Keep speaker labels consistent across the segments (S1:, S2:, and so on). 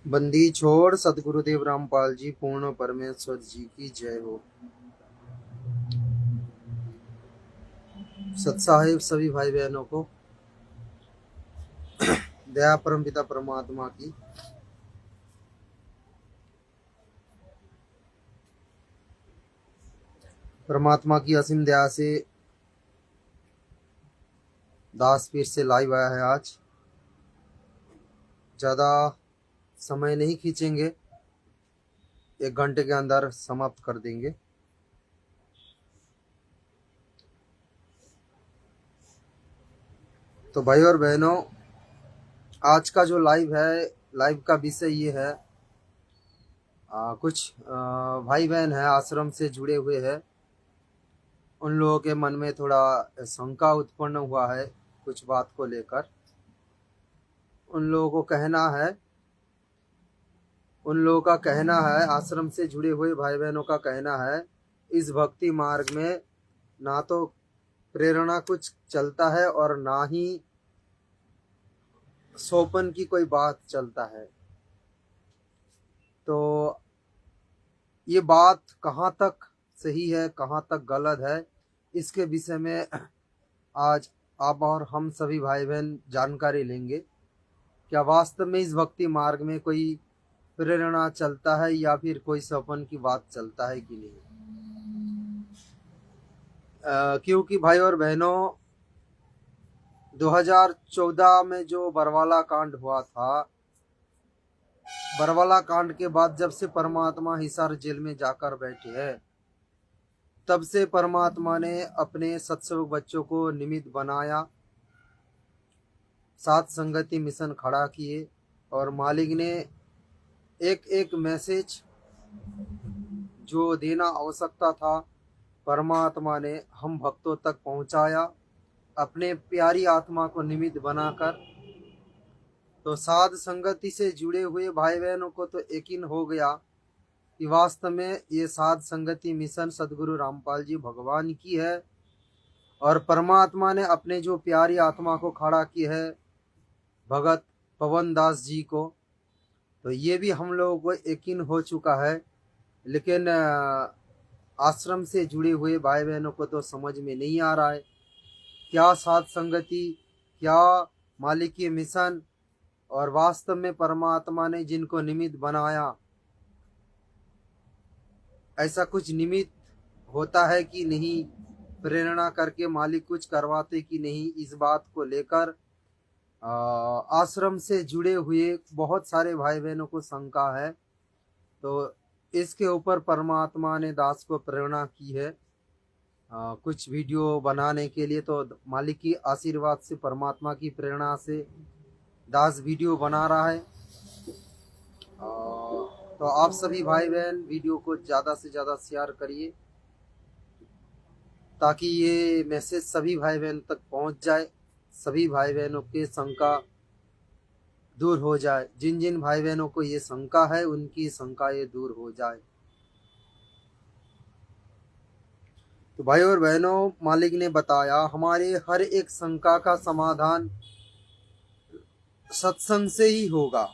S1: बंदी छोड़ सदगुरुदेव रामपाल जी पूर्ण परमेश्वर जी की जय हो। सत्साहिब सभी भाई बहनों को दया परम पिता परमात्मा की असीम दया से दास पीर से लाइव आया है। आज ज़्यादा समय नहीं खींचेंगे, 1 घंटे के अंदर समाप्त कर देंगे। तो भाई और बहनों, आज का जो लाइव का विषय ये है, कुछ भाई बहन है आश्रम से जुड़े हुए हैं, उन लोगों के मन में थोड़ा शंका उत्पन्न हुआ है कुछ बात को लेकर। उन लोगों का कहना है, आश्रम से जुड़े हुए भाई बहनों का कहना है, इस भक्ति मार्ग में ना तो प्रेरणा कुछ चलता है और ना ही सोपन की कोई बात चलता है। तो ये बात कहाँ तक सही है, कहाँ तक गलत है, इसके विषय में आज आप और हम सभी भाई बहन जानकारी लेंगे। क्या वास्तव में इस भक्ति मार्ग में कोई प्रेरणा चलता है या फिर कोई सपन की बात चलता है कि नहीं। क्योंकि भाई और बहनों, 2014 में जो बरवाला कांड हुआ था, बरवाला कांड के बाद जब से परमात्मा हिसार जेल में जाकर बैठे हैं, तब से परमात्मा ने अपने सत्संग बच्चों को निमित्त बनाया, साथ संगति मिशन खड़ा किए और मालिक ने एक एक मैसेज जो देना आवश्यकता था, परमात्मा ने हम भक्तों तक पहुंचाया अपने प्यारी आत्मा को निमित्त बनाकर। तो साध संगति से जुड़े हुए भाई बहनों को तो यकीन हो गया कि वास्तव में ये साध संगति मिशन सदगुरु रामपाल जी भगवान की है और परमात्मा ने अपने जो प्यारी आत्मा को खड़ा की है, भगत पवन दास जी को, तो ये भी हम लोगों को यकीन हो चुका है। लेकिन आश्रम से जुड़े हुए भाई बहनों को तो समझ में नहीं आ रहा है, क्या साध संगति, क्या मालिकी मिशन, और वास्तव में परमात्मा ने जिनको निमित्त बनाया, ऐसा कुछ निमित्त होता है कि नहीं, प्रेरणा करके मालिक कुछ करवाते कि नहीं, इस बात को लेकर आश्रम से जुड़े हुए बहुत सारे भाई बहनों को शंका है। तो इसके ऊपर परमात्मा ने दास को प्रेरणा की है कुछ वीडियो बनाने के लिए। तो मालिक की आशीर्वाद से, परमात्मा की प्रेरणा से दास वीडियो बना रहा है। तो आप सभी भाई बहन वीडियो को ज़्यादा से ज़्यादा शेयर करिए ताकि ये मैसेज सभी भाई बहन तक पहुंच जाए, सभी भाई बहनों के शंका दूर हो जाए। जिन जिन भाई बहनों को ये शंका है, उनकी शंका ये दूर हो जाए। तो भाई और बहनों, मालिक ने बताया हमारे हर एक शंका का समाधान सत्संग से ही होगा।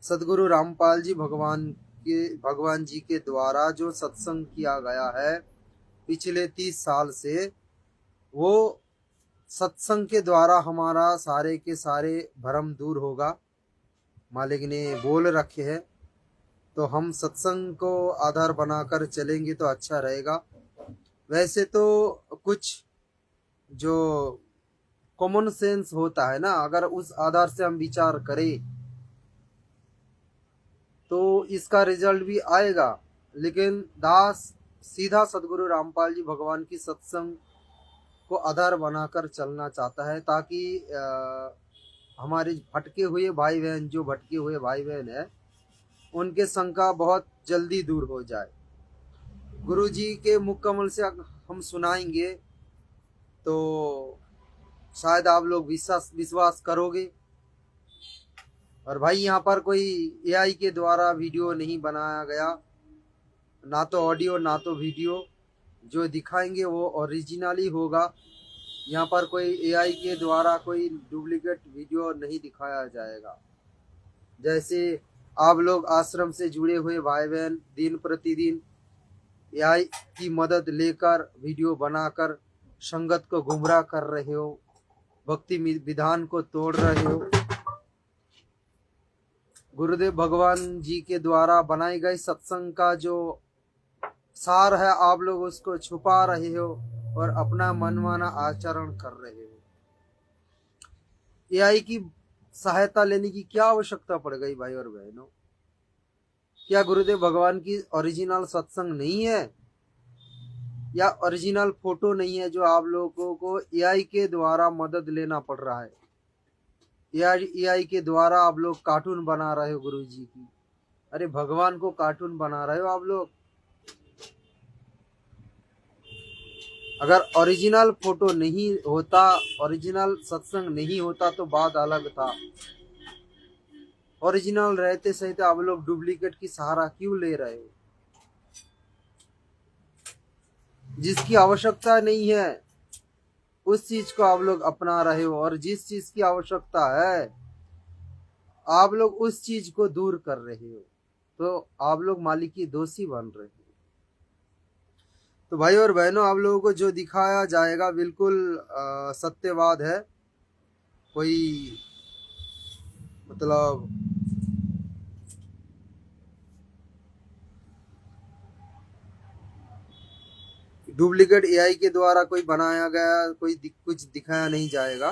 S1: सदगुरु रामपाल जी भगवान जी के द्वारा जो सत्संग किया गया है पिछले 30 साल से, वो सत्संग के द्वारा हमारा सारे के सारे भ्रम दूर होगा, मालिक ने बोल रखे हैं। तो हम सत्संग को आधार बनाकर चलेंगे तो अच्छा रहेगा। वैसे तो कुछ जो कॉमन सेंस होता है ना, अगर उस आधार से हम विचार करें तो इसका रिजल्ट भी आएगा। लेकिन दास सीधा सदगुरु रामपाल जी भगवान की सत्संग को आधार बनाकर चलना चाहता है ताकि हमारे भटके हुए भाई बहन है, उनके शंका बहुत जल्दी दूर हो जाए। गुरु जी के मुख कमल से हम सुनाएंगे तो शायद आप लोग विश्वास करोगे। और भाई, यहाँ पर कोई एआई के द्वारा वीडियो नहीं बनाया गया, ना तो ऑडियो ना तो वीडियो। जो दिखाएंगे वो ओरिजिनली होगा। यहाँ पर कोई एआई के द्वारा कोई डुप्लीकेट वीडियो नहीं दिखाया जाएगा। जैसे आप लोग आश्रम से जुड़े हुए भाई बहन दिन प्रतिदिन एआई की मदद लेकर वीडियो बनाकर संगत को गुमराह कर रहे हो, भक्ति विधान को तोड़ रहे हो। गुरुदेव भगवान जी के द्वारा बनाई गई सत्संग का जो सार है आप लोग उसको छुपा रहे हो और अपना मनमाना आचरण कर रहे हो। एआई की सहायता लेने की क्या आवश्यकता पड़ गई भाई और बहनों? क्या गुरुदेव भगवान की ओरिजिनल सत्संग नहीं है या ओरिजिनल फोटो नहीं है जो आप लोगों को एआई के द्वारा मदद लेना पड़ रहा है? एआई के द्वारा आप लोग कार्टून बना रहे हो गुरु जी की। अरे भगवान को कार्टून बना रहे हो आप लोग। अगर ओरिजिनल फोटो नहीं होता, ओरिजिनल सत्संग नहीं होता तो बात अलग था। ओरिजिनल रहते सही आप लोग डुप्लीकेट की सहारा क्यों ले रहे हो? जिसकी आवश्यकता नहीं है उस चीज को आप लोग अपना रहे हो, और जिस चीज की आवश्यकता है आप लोग उस चीज को दूर कर रहे हो, तो आप लोग मालिक की दोषी बन रहे हो। तो भाई और बहनों, आप लोगों को जो दिखाया जाएगा बिल्कुल सत्यवाद है। कोई मतलब डुप्लीकेट एआई के द्वारा कोई बनाया गया कोई कुछ दिखाया नहीं जाएगा।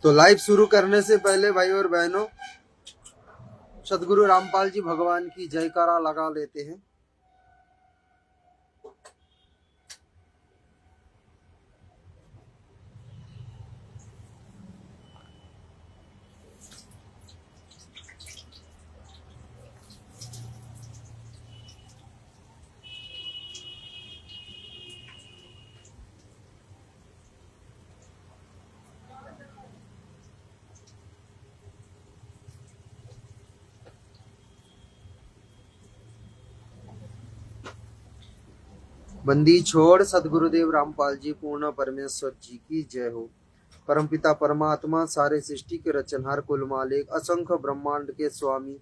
S1: तो लाइव शुरू करने से पहले भाई और बहनों, सदगुरु रामपाल जी भगवान की जयकारा लगा लेते हैं। बंदी छोड़ सदगुरुदेव रामपाल जी पूर्ण परमेश्वर जी की जय हो। परमपिता परमात्मा सारे सृष्टि के रचनहार कुल मालिक असंख्य ब्रह्मांड के स्वामी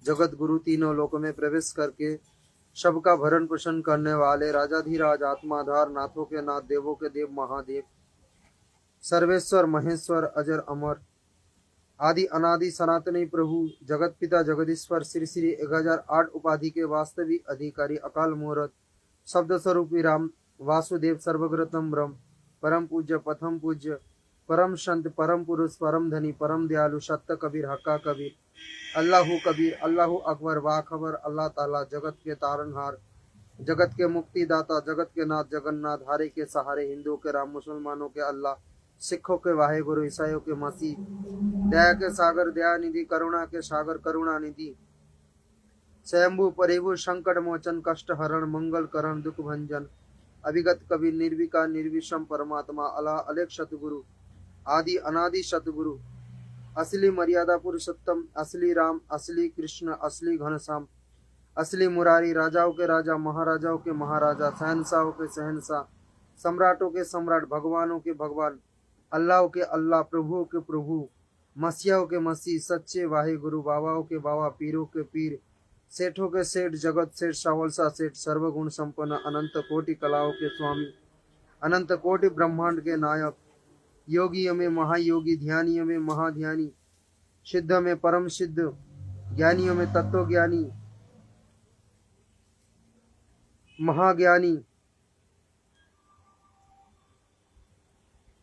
S1: जगत गुरु तीनों लोकों में प्रवेश करके सबका भरण पोषण करने वाले राजाधिराज आत्माधार नाथों के नाथ देवों के देव महादेव सर्वेश्वर महेश्वर अजर अमर आदि अनादि सनातनी प्रभु जगत पिता जगदीश्वर श्री श्री 1008 उपाधि के वास्तविक अधिकारी अकाल मूर्त शब्द स्वरूपी राम वासुदेव सर्वग्रतम ब्रह्म परम पूज्य प्रथम पूज्य परम संत परम पुरुष परम धनी परम दयालु सत्य कबीर हक्का कबीर अल्लाहू कबीर अल्लाहू अकबर वाखबर अल्लाह ताला जगत के तारनहार जगत के मुक्तिदाता जगत के नाथ जगन्नाथ हारे के सहारे हिंदुओं के राम मुसलमानों के अल्लाह सिखों के वाहे गुरु ईसाइयों के मसीह दया के सागर दया निधि करुणा के सागर करुणा निधि स्वयंभू परिभू संकट मोचन कष्ट हरण मंगल करण दुख भंजन अभिगत कबीर निर्विकार निर्विषम परमात्मा अल्लाह अलेख सतगुरु आदि अनादि सतगुरु असली मर्यादा पुरुषोत्तम असली राम असली कृष्ण असली घनश्याम असली मुरारी राजाओं के राजा महाराजाओं के महाराजा शहनशाहों के शहनशाह सम्राटों के सम्राट भगवानों के भगवान अल्लाह के अल्लाह प्रभुओं के प्रभु मसीहों के मसीह सच्चे वाहे गुरु बाबाओं के बाबा पीरों के पीर सेठों के सेठ जगत सेठ सावलसा सेठ सर्वगुण संपन्न अनंत कोटि कलाओं के स्वामी अनंत कोटि ब्रह्मांड के नायक योगी में महायोगी ध्यानियों में महाध्यानी सिद्ध में परम सिद्ध ज्ञानियों में तत्व ज्ञानी महाज्ञानी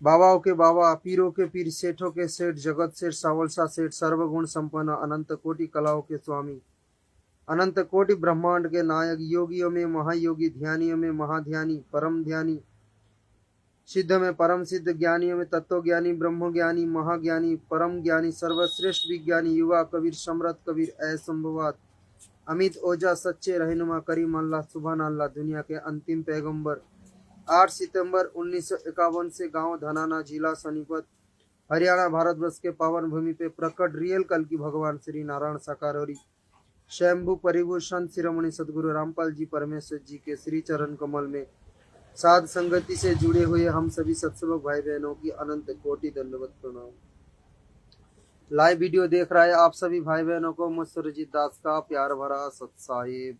S1: बाबाओं के बाबा पीरों के पीर सेठों के सेठ जगत सेठ सावलसा सेठ सर्वगुण संपन्न अनंत कोटि कलाओं के स्वामी अनंत कोटि ब्रह्मांड के नायक योगियों में महायोगी ध्यानियों में महाध्यानी परम ध्यानी सिद्ध में परम सिद्ध ज्ञानियों में तत्व ज्ञानी ब्रह्म ज्ञानी महाज्ञानी परम ज्ञानी सर्वश्रेष्ठ विज्ञानी युवा कबीर सम्राट कबीर असंभवात अमित ओझा सच्चे रहनुमा करीम अल्लाह सुभान अल्लाह दुनिया के अंतिम पैगंबर 8 सितंबर 1951 से गांव धनाना जिला सोनीपत हरियाणा भारतवर्ष के पावन भूमि पे प्रकट रियल कल की भगवान श्री नारायण साकार शंभु परिभूषण शिरोमणि सदगुरु रामपाल जी परमेश्वर जी के श्री चरण कमल में साध संगति से जुड़े हुए हम सभी सत्संग भाई बहनों की अनंत कोटि दंडवत प्रणाम। लाइव वीडियो देख रहा है आप सभी भाई बहनों को मुझ सुरजीत दास का प्यार भरा सत साहिब।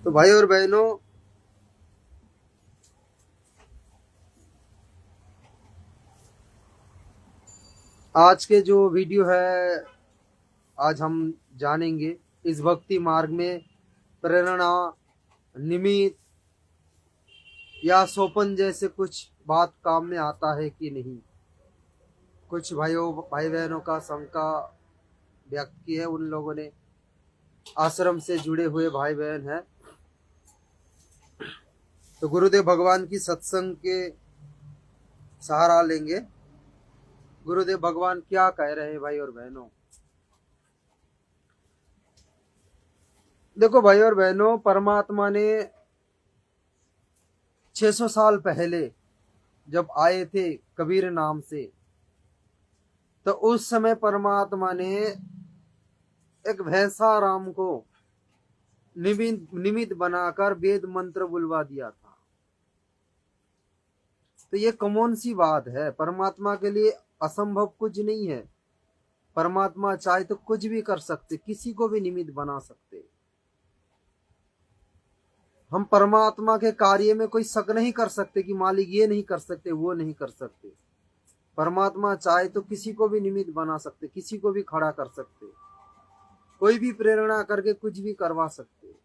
S1: तो भाई और बहनों, आज के जो वीडियो है, आज हम जानेंगे इस भक्ति मार्ग में प्रेरणा, निमित्त या सोपन जैसे कुछ बात काम में आता है कि नहीं। कुछ भाई बहनों का शंका व्यक्त की है, उन लोगों ने आश्रम से जुड़े हुए भाई बहन हैं। तो गुरुदेव भगवान की सत्संग के सहारा लेंगे। गुरुदेव भगवान क्या कह रहे हैं भाई और बहनों। देखो भाई और बहनों, परमात्मा ने 600 साल पहले जब आए थे कबीर नाम से, तो उस समय परमात्मा ने एक भैंसा राम को निमित्त बनाकर वेद मंत्र बुलवा दिया था। तो ये कौन सी बात है। परमात्मा के लिए असंभव कुछ नहीं है। परमात्मा चाहे तो कुछ भी कर सकते, किसी को भी निमित्त बना सकते। हम परमात्मा के कार्य में कोई शक नहीं कर सकते कि मालिक ये नहीं कर सकते, वो नहीं कर सकते। परमात्मा चाहे तो किसी को भी निमित्त बना सकते, किसी को भी खड़ा कर सकते, कोई भी प्रेरणा करके कुछ भी करवा सकते।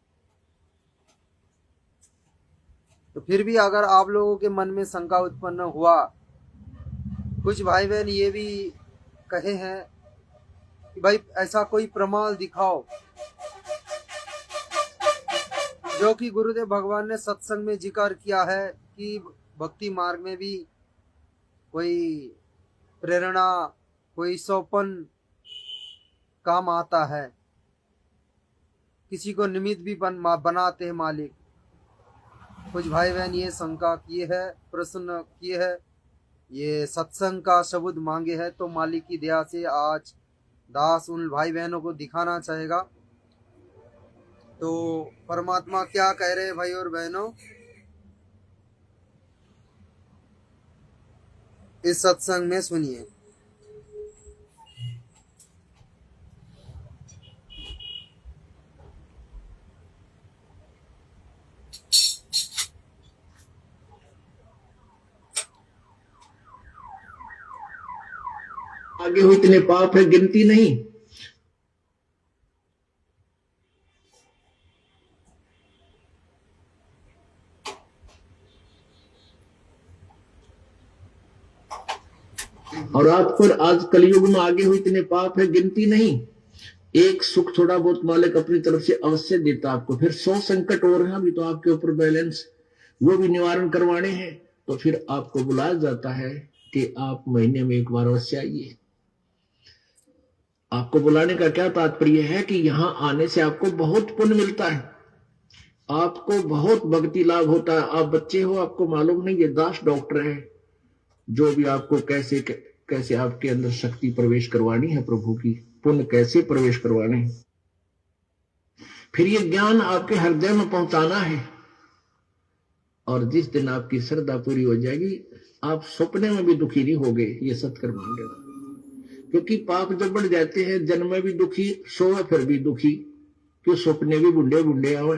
S1: तो फिर भी अगर आप लोगों के मन में शंका उत्पन्न हुआ, कुछ भाई बहन ये भी कहे हैं कि भाई ऐसा कोई प्रमाण दिखाओ जो कि गुरुदेव भगवान ने सत्संग में जिक्र किया है कि भक्ति मार्ग में भी कोई प्रेरणा, कोई सोपन काम आता है, किसी को निमित्त भी बनाते हैं मालिक। कुछ भाई बहन ये शंका किए है, प्रश्न किए है, ये सत्संग का शब्द मांगे है। तो मालिक की दया से आज दास उन भाई बहनों को दिखाना चाहेगा। तो परमात्मा क्या कह रहे हैं भाई और बहनों, इस सत्संग में सुनिए।
S2: आगे हुए इतने पाप है, गिनती नहीं। और आप पर आज कलयुग में आगे हुए इतने पाप है, गिनती नहीं। एक सुख थोड़ा बहुत मालिक अपनी तरफ से अवश्य देता आपको। फिर 100 संकट और हैं अभी तो आपके ऊपर बैलेंस, वो भी निवारण करवाने हैं। तो फिर आपको बुलाया जाता है कि आप महीने में एक बार अवश्य आइए। आपको बुलाने का क्या तात्पर्य है कि यहां आने से आपको बहुत पुण्य मिलता है, आपको बहुत भक्ति लाभ होता है। आप बच्चे हो, आपको मालूम नहीं, ये दास डॉक्टर है जो भी आपको कैसे कैसे आपके अंदर शक्ति प्रवेश करवानी है, प्रभु की पुण्य कैसे प्रवेश करवाने हैं। फिर ये ज्ञान आपके हृदय में पहुंचाना है। और जिस दिन आपकी श्रद्धा पूरी हो जाएगी, आप सपने में भी दुखी नहीं होगे, ये सत्कर्म मांगेगा। क्योंकि पाप जब बढ़ जाते हैं, जन्म में भी दुखी, सोए फिर भी दुखी, क्यों सपने भी बुढ़े बुढ़े आवे।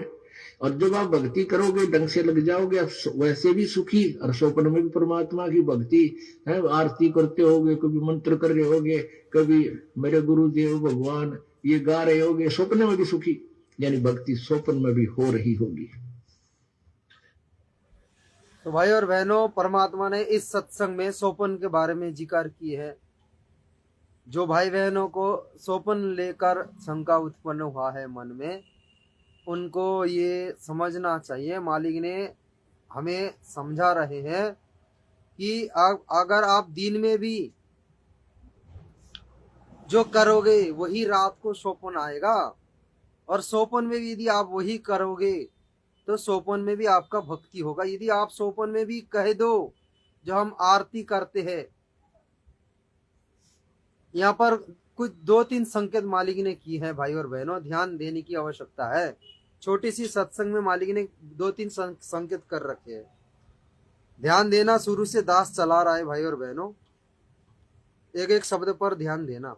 S2: और जब आप भक्ति करोगे, ढंग से लग जाओगे, वैसे भी सुखी, और स्वप्न में भी परमात्मा की भक्ति है, आरती करते होगे, कभी मंत्र कर रहे होगे, कभी मेरे गुरुदेव भगवान ये गा रहे होगे, स्वप्न में भी सुखी। यानी भक्ति स्वप्न में भी हो रही होगी।
S1: तो भाई और बहनों, परमात्मा ने इस सत्संग में सोपन के बारे में जिक्र की है। जो भाई बहनों को सोपन लेकर शंका उत्पन्न हुआ है मन में, उनको ये समझना चाहिए, मालिक ने हमें समझा रहे हैं कि अगर आप दिन में भी जो करोगे वही रात को सोपन आएगा, और सोपन में भी यदि आप वही करोगे तो सोपन में भी आपका भक्ति होगा। यदि आप सोपन में भी कह दो जो हम आरती करते हैं, यहाँ पर कुछ 2-3 संकेत मालिक ने की है भाई और बहनों, ध्यान देने की आवश्यकता है। छोटी सी सत्संग में मालिक ने 2-3 संकेत कर रखे हैं, ध्यान देना। शुरू से दास चला रहा है भाई और बहनों, एक एक शब्द पर ध्यान देना।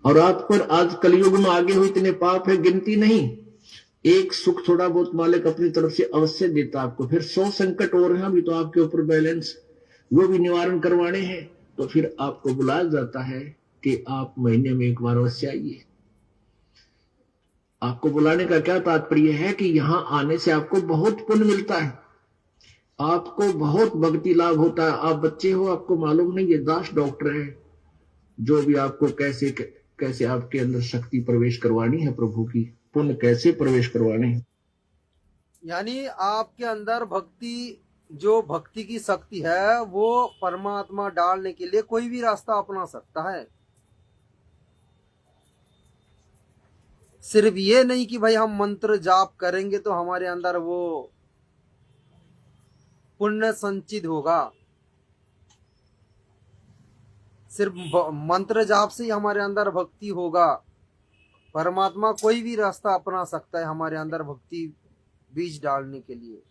S2: और आप पर आज कलयुग में आगे हुए इतने पाप है, गिनती नहीं। एक सुख थोड़ा बहुत मालिक अपनी तरफ से अवश्य देता आपको, फिर 100 संकट और हैं अभी तो आपके ऊपर बैलेंस, वो भी निवारण करवाने हैं। तो फिर आपको बुलाया जाता है कि आप महीने में एक बार अवश्य आइए। आपको बुलाने का क्या तात्पर्य है कि यहां आने से आपको बहुत पुण्य मिलता है, आपको बहुत भक्ति लाभ होता है। आप बच्चे हो, आपको मालूम नहीं, ये दास डॉक्टर है जो भी आपको कैसे कैसे आपके अंदर शक्ति प्रवेश करवानी है, प्रभु की पुण्य कैसे प्रवेश करवाने हैं।
S1: यानी आपके अंदर भक्ति, जो भक्ति की शक्ति है वो परमात्मा डालने के लिए कोई भी रास्ता अपना सकता है। सिर्फ ये नहीं कि भाई हम मंत्र जाप करेंगे तो हमारे अंदर वो पुण्य संचित होगा, सिर्फ मंत्र जाप से ही हमारे अंदर भक्ति होगा। परमात्मा कोई भी रास्ता अपना सकता है हमारे अंदर भक्ति बीज डालने के लिए।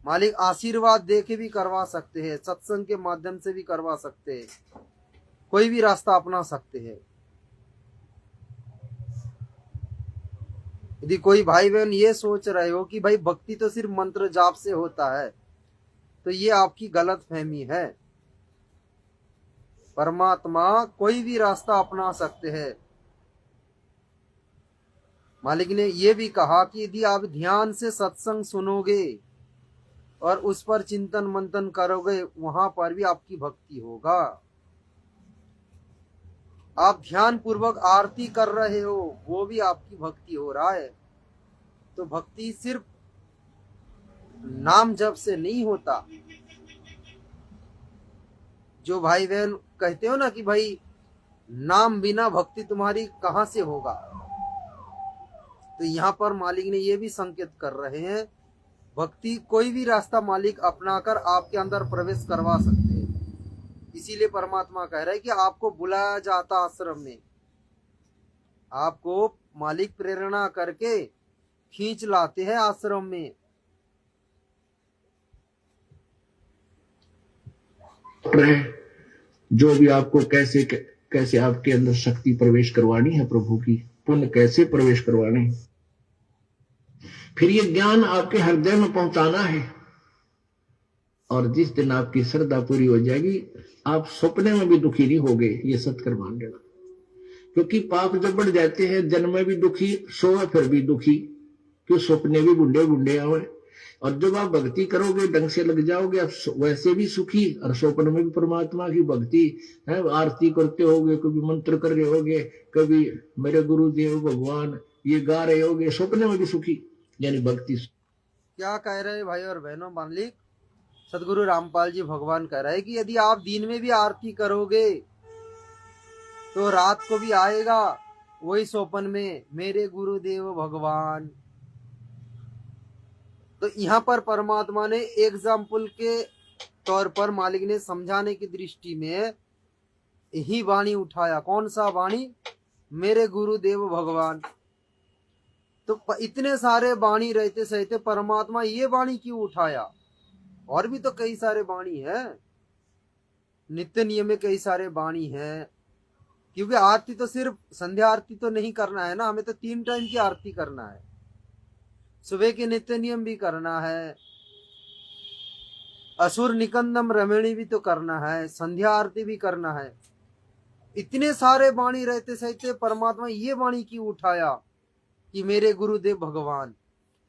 S1: मालिक आशीर्वाद दे के भी करवा सकते हैं, सत्संग के माध्यम से भी करवा सकते हैं, कोई भी रास्ता अपना सकते हैं। यदि कोई भाई बहन ये सोच रहे हो कि भाई भक्ति तो सिर्फ मंत्र जाप से होता है, तो ये आपकी गलत फहमी है। परमात्मा कोई भी रास्ता अपना सकते हैं। मालिक ने ये भी कहा कि यदि आप ध्यान से सत्संग सुनोगे और उस पर चिंतन मंथन करोगे, वहां पर भी आपकी भक्ति होगा। आप ध्यान पूर्वक आरती कर रहे हो, वो भी आपकी भक्ति हो रहा है। तो भक्ति सिर्फ नाम जप से नहीं होता। जो भाई बहन कहते हो ना कि भाई नाम बिना भक्ति तुम्हारी कहां से होगा, तो यहाँ पर मालिक ने ये भी संकेत कर रहे हैं, भक्ति कोई भी रास्ता मालिक अपनाकर आपके अंदर प्रवेश करवा सकते हैं। इसीलिए परमात्मा कह रहे हैं कि आपको बुलाया जाता आश्रम में, आपको मालिक प्रेरणा करके खींच लाते हैं आश्रम में।
S2: जो भी आपको कैसे कैसे आपके अंदर शक्ति प्रवेश करवानी है, प्रभु की पुण्य कैसे प्रवेश करवाने हैं, फिर ये ज्ञान आपके हृदय में पहुंचाना है। और जिस दिन आपकी श्रद्धा पूरी हो जाएगी, आप सपने में भी दुखी नहीं होगे, ये सत्कर मान लेना। क्योंकि पाप जब बढ़ जाते हैं, जन्म में भी दुखी, सोए फिर भी दुखी, क्यों सपने भी बुढ़े बुढ़े आवे। और जब आप भक्ति करोगे, ढंग से लग जाओगे, आप वैसे भी सुखी, और स्वप्न में भी परमात्मा की भक्ति है, आरती करते होगे, कभी मंत्र कर रहे होगे, कभी मेरे गुरुदेव भगवान ये गा रहे होगे, स्वप्न में भी सुखी, यानी भक्ति।
S1: क्या कह रहे भाई और बहनों, मालिक सदगुरु रामपाल जी भगवान कह रहे हैं कि यदि आप दिन में भी आरती करोगे तो रात को भी आएगा वही स्वप्न में मेरे गुरुदेव भगवान। तो यहाँ पर परमात्मा ने एग्जाम्पल के तौर पर मालिक ने समझाने की दृष्टि में यही वाणी उठाया। कौन सा वाणी? मेरे गुरुदेव भगवान। तो इतने सारे वाणी रहते सहते परमात्मा ये वाणी क्यों उठाया? और भी तो कई सारे वाणी है, नित्य नियम में कई सारे वाणी है। क्योंकि आरती तो सिर्फ संध्या आरती तो नहीं करना है ना, हमें तो 3 टाइम की आरती करना है। सुबह के नित्य नियम भी करना है, असुर निकंदम रमणी भी तो करना है, संध्या आरती भी करना है। इतने सारे वाणी रहते सहते परमात्मा ये वाणी क्यों उठाया कि मेरे गुरुदेव भगवान?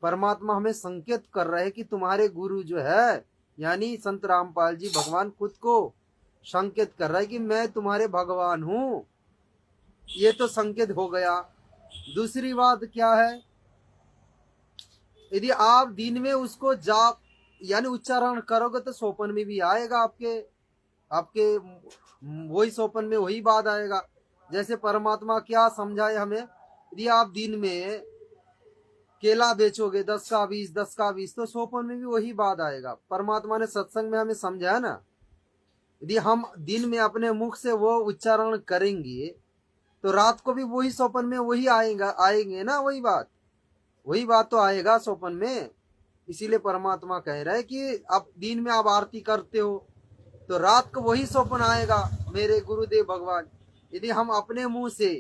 S1: परमात्मा हमें संकेत कर रहे हैं कि तुम्हारे गुरु जो है, यानी संत रामपाल जी भगवान खुद को संकेत कर रहा है कि मैं तुम्हारे भगवान हूं। ये तो संकेत हो गया। दूसरी बात क्या है? यदि आप दिन में उसको जाप यानी उच्चारण करोगे तो स्वप्न में भी आएगा, आपके वही स्वप्न में वही बात आएगा। जैसे परमात्मा क्या समझाए हमें, यदि आप दिन में केला बेचोगे 10 का 20, 10 का 20, तो सोपन में भी वही बात आएगा। परमात्मा ने सत्संग में हमें समझाया ना, यदि हम दिन में अपने मुख से वो उच्चारण करेंगे तो रात को भी वही सोपन में वही आएंगे ना, वही बात तो आएगा सोपन में। इसीलिए परमात्मा कह रहा है कि आप दिन में आप आरती करते हो तो रात को वही सोपन आएगा, मेरे गुरुदेव भगवान। यदि हम अपने मुंह से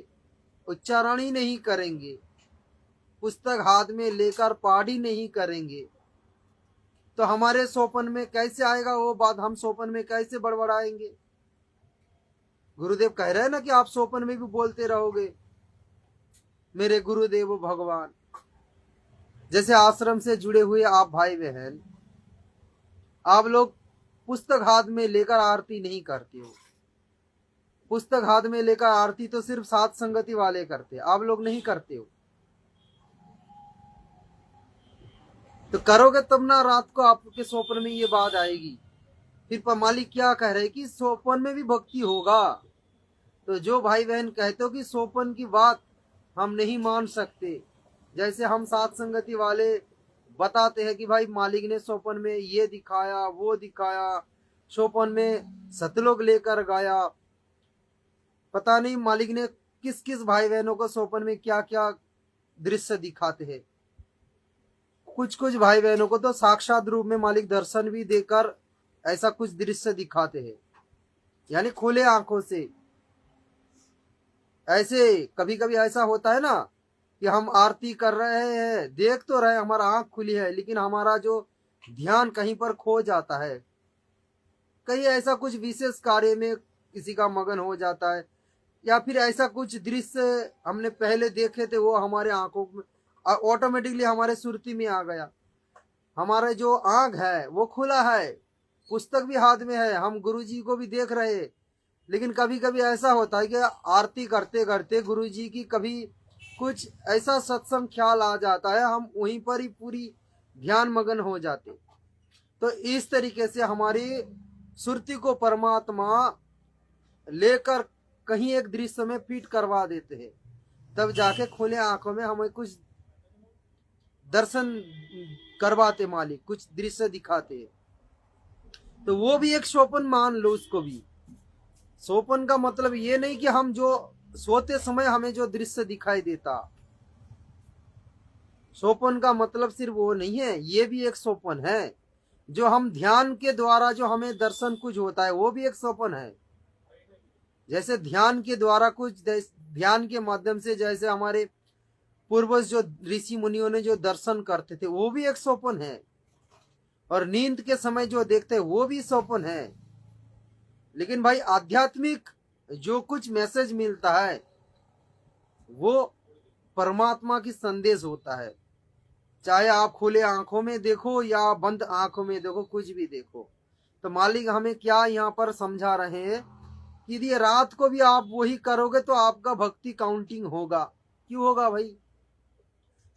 S1: उच्चारण ही नहीं करेंगे, पुस्तक हाथ में लेकर पाठ ही नहीं करेंगे, तो हमारे सोपन में कैसे आएगा वो बात? हम सोपन में कैसे बड़बड़ाएंगे? गुरुदेव कह रहे हैं ना कि आप सोपन में भी बोलते रहोगे मेरे गुरुदेव भगवान। जैसे आश्रम से जुड़े हुए आप भाई बहन, आप लोग पुस्तक हाथ में लेकर आरती नहीं करते हो। पुस्तक हाथ में लेकर आरती तो सिर्फ साथ संगति वाले करते, आप लोग नहीं करते हो। तो करोगे तब ना रात को आपके सोपन में ये बात आएगी। फिर मालिक क्या कह रहे कि सोपन में भी भक्ति होगा। तो जो भाई बहन कहते हो कि सोपन की बात हम नहीं मान सकते, जैसे हम साथ संगति वाले बताते हैं कि भाई मालिक ने सोपन में ये दिखाया वो दिखाया, सोपन में सतलोक लेकर गाया, पता नहीं मालिक ने किस किस भाई बहनों को सोपन में क्या क्या दृश्य दिखाते हैं। कुछ कुछ भाई बहनों को तो साक्षात रूप में मालिक दर्शन भी देकर ऐसा कुछ दृश्य दिखाते हैं, यानी खुले आंखों से। ऐसे कभी कभी ऐसा होता है ना कि हम आरती कर रहे हैं, देख तो रहे, हमारा आंख खुली है, लेकिन हमारा जो ध्यान कहीं पर खो जाता है, कहीं ऐसा कुछ विशेष कार्य में किसी का मगन हो जाता है, या फिर ऐसा कुछ दृश्य हमने पहले देखे थे वो हमारे आंखों में ऑटोमेटिकली हमारे सुरती में आ गया। हमारा जो आंख है वो खुला है, पुस्तक भी हाथ में है, हम गुरुजी को भी देख रहे हैं, लेकिन कभी कभी ऐसा होता है कि आरती करते करते गुरुजी की कभी कुछ ऐसा सत्संग ख्याल आ जाता है, हम वहीं पर ही पूरी ध्यान मगन हो जाते। तो इस तरीके से हमारी सुरती को परमात्मा लेकर कहीं एक दृश्य में फिट करवा देते हैं, तब जाके खुले आंखों में हमें कुछ दर्शन करवाते मालिक, कुछ दृश्य दिखाते हैं। तो वो भी एक सोपन मान लो उसको भी। सोपन का मतलब ये नहीं कि हम जो सोते समय हमें जो दृश्य दिखाई देता, सोपन का मतलब सिर्फ वो नहीं है, ये भी एक सोपन है। जो हम ध्यान के द्वारा जो हमें दर्शन कुछ होता है वो भी एक सोपन है। जैसे ध्यान के द्वारा कुछ, ध्यान के माध्यम से जैसे हमारे पूर्वज जो ऋषि मुनियों ने जो दर्शन करते थे वो भी एक सोपन है, और नींद के समय जो देखते हैं वो भी सोपन है। लेकिन भाई आध्यात्मिक जो कुछ मैसेज मिलता है वो परमात्मा की संदेश होता है, चाहे आप खुले आंखों में देखो या बंद आंखों में देखो, कुछ भी देखो। तो मालिक हमें क्या यहाँ पर समझा रहे हैं कि यदि रात को भी आप वही करोगे तो आपका भक्ति काउंटिंग होगा। क्यों होगा भाई?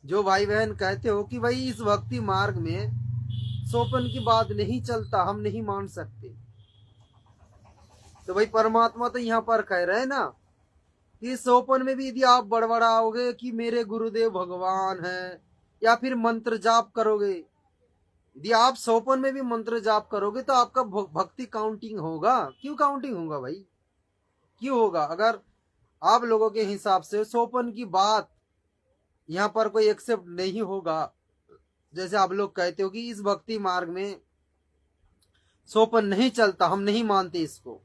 S1: जो भाई बहन कहते हो कि भाई इस भक्ति मार्ग में सोपन की बात नहीं चलता, हम नहीं मान सकते, तो भाई परमात्मा तो यहाँ पर कह रहे हैं ना कि सोपन में भी यदि आप बड़बड़ाओगे कि मेरे गुरुदेव भगवान हैं, या फिर मंत्र जाप करोगे, यदि आप सोपन में भी मंत्र जाप करोगे तो आपका भक्ति काउंटिंग होगा। क्यों काउंटिंग होगा भाई? क्यों होगा? अगर आप लोगों के हिसाब से सोपन की बात यहाँ पर कोई एक्सेप्ट नहीं होगा, जैसे आप लोग कहते हो कि इस भक्ति मार्ग में सोपन नहीं चलता, हम नहीं मानते इसको,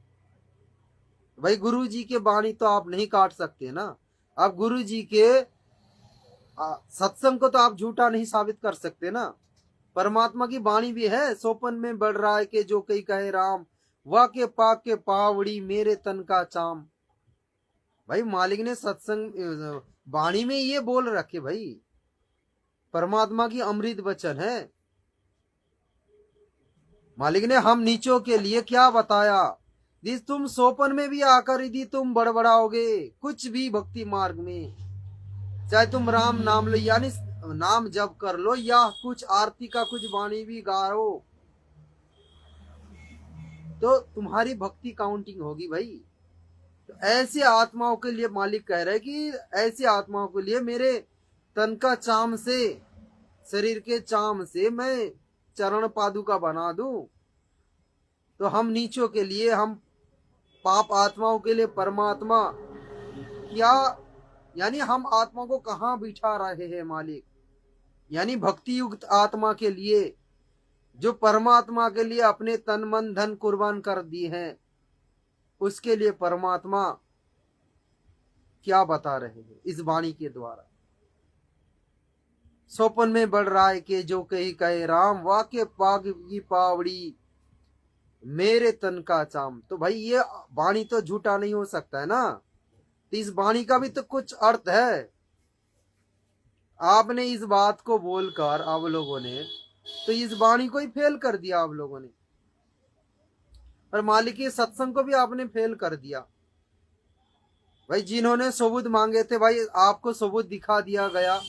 S1: भाई गुरु जी के वाणी तो आप नहीं काट सकते ना। आप गुरु जी के सत्संग को तो आप झूठा नहीं साबित कर सकते ना। परमात्मा की वाणी भी है, सोपन में बढ़ रहा है कि जो कई कहे राम, वाके पाक के पावड़ी मेरे तन का चाम। भाई मालिक ने सत्संग वाणी में ये बोल रखे, भाई परमात्मा की अमृत वचन है। मालिक ने हम नीचों के लिए क्या बताया, यदि तुम सोपन में भी आकर यदि तुम बड़बड़ाओगे कुछ भी भक्ति मार्ग में, चाहे तुम राम नाम लो यानी नाम जप कर लो, या कुछ आरती का कुछ वाणी भी गाओ, तो तुम्हारी भक्ति काउंटिंग होगी भाई। ऐसी आत्माओं के लिए मालिक कह रहे हैं कि ऐसी आत्माओं के लिए मेरे तन का चाम से, शरीर के चाम से मैं चरण पादुका बना दूं। तो हम नीचों के लिए, हम पाप आत्माओं के लिए परमात्मा क्या, यानी हम आत्मा को कहाँ बिठा रहे हैं मालिक? यानी भक्ति युक्त आत्मा के लिए, जो परमात्मा के लिए अपने तन मन धन कुर्बान कर दिए हैं, उसके लिए परमात्मा क्या बता रहे हैं इस वाणी के द्वारा? स्वप्न में बढ़ रहा है कि जो कही कहे राम, वाक्य पाग की पावड़ी मेरे तन का चाम। तो भाई ये वाणी तो झूठा नहीं हो सकता है ना, तो इस वाणी का भी तो कुछ अर्थ है। आपने इस बात को बोलकर आप लोगों ने तो इस वाणी को ही फेल कर दिया आप लोगों ने, और मालिक के सत्संग को भी आपने फेल कर दिया। भाई जिन्होंने सबूत मांगे थे, भाई आपको सबूत दिखा दिया गया।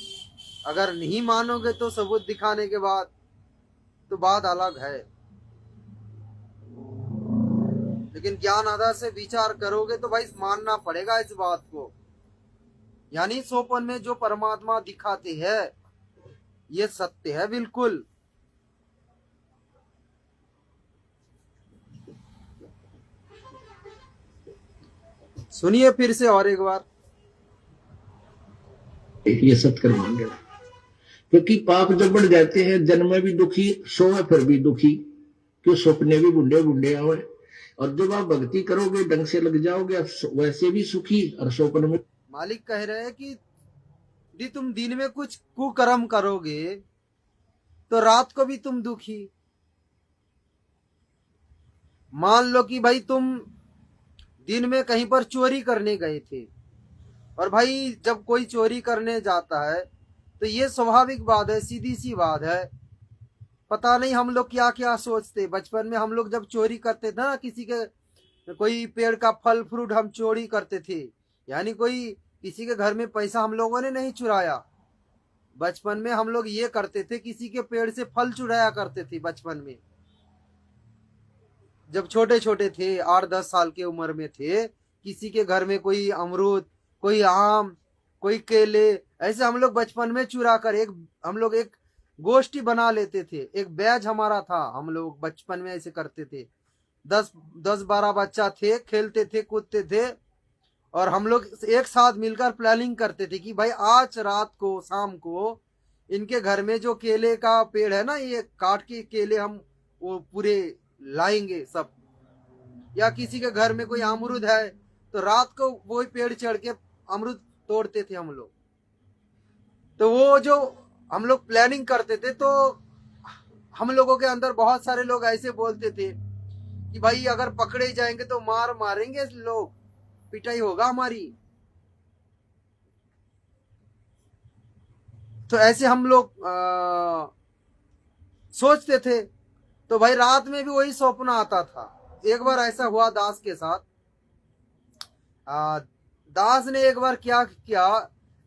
S1: अगर नहीं मानोगे तो सबूत दिखाने के बाद तो बात अलग है, लेकिन ज्ञान आधार से विचार करोगे तो भाई मानना पड़ेगा इस बात को। यानी सोपन में जो परमात्मा दिखाते हैं ये सत्य है बिल्कुल। सुनिए फिर से और एक बार,
S2: ये सत्कर्म मान लेना। क्योंकि पाप जब बढ़ जाते हैं, जन्म में भी दुखी, सोए फिर भी दुखी, क्यों सपने भी बुढ़े बुढ़े आवे। और जब आप भक्ति करोगे, ढंग से लग जाओगे, वैसे भी सुखी और स्वप्न में।
S1: मालिक कह रहे हैं कि यदि तुम दिन में कुछ कुकर्म करोगे तो रात को भी तुम दुखी। मान लो कि भाई तुम दिन में कहीं पर चोरी करने गए थे, और भाई जब कोई चोरी करने जाता है तो ये स्वाभाविक बात है, सीधी सी बात है। पता नहीं हम लोग क्या क्या सोचते। बचपन में हम लोग जब चोरी करते थे ना, किसी के कोई पेड़ का फल फ्रूट हम चोरी करते थे, यानी कोई किसी के घर में पैसा हम लोगों ने नहीं चुराया। बचपन में हम लोग ये करते थे, किसी के पेड़ से फल चुराया करते थे बचपन में, जब छोटे छोटे थे, 8-10 साल की उम्र में थे। किसी के घर में कोई अमरूद, कोई आम, कोई केले, ऐसे हम लोग बचपन में चुरा कर हम लोग एक गोष्ठी बना लेते थे। एक बैच हमारा था, हम लोग बचपन में ऐसे करते थे। 10-12 बच्चा थे, खेलते थे, कूदते थे, और हम लोग एक साथ मिलकर प्लानिंग करते थे कि भाई आज रात को, शाम को इनके घर में जो केले का पेड़ है ना, ये काट के केले हम वो पूरे लाएंगे सब। या किसी के घर में कोई अमरूद है तो रात को वही पेड़ चढ़ के अमरूद तोड़ते थे हम लोग। तो वो जो हम लोग प्लानिंग करते थे, तो हम लोगों के अंदर बहुत सारे लोग ऐसे बोलते थे कि भाई अगर पकड़े जाएंगे तो मारेंगे लोग, पिटाई होगा हमारी। तो ऐसे हम लोग सोचते थे। तो भाई रात में भी वही सपना आता था। एक बार ऐसा हुआ दास के साथ। दास ने एक बार क्या किया,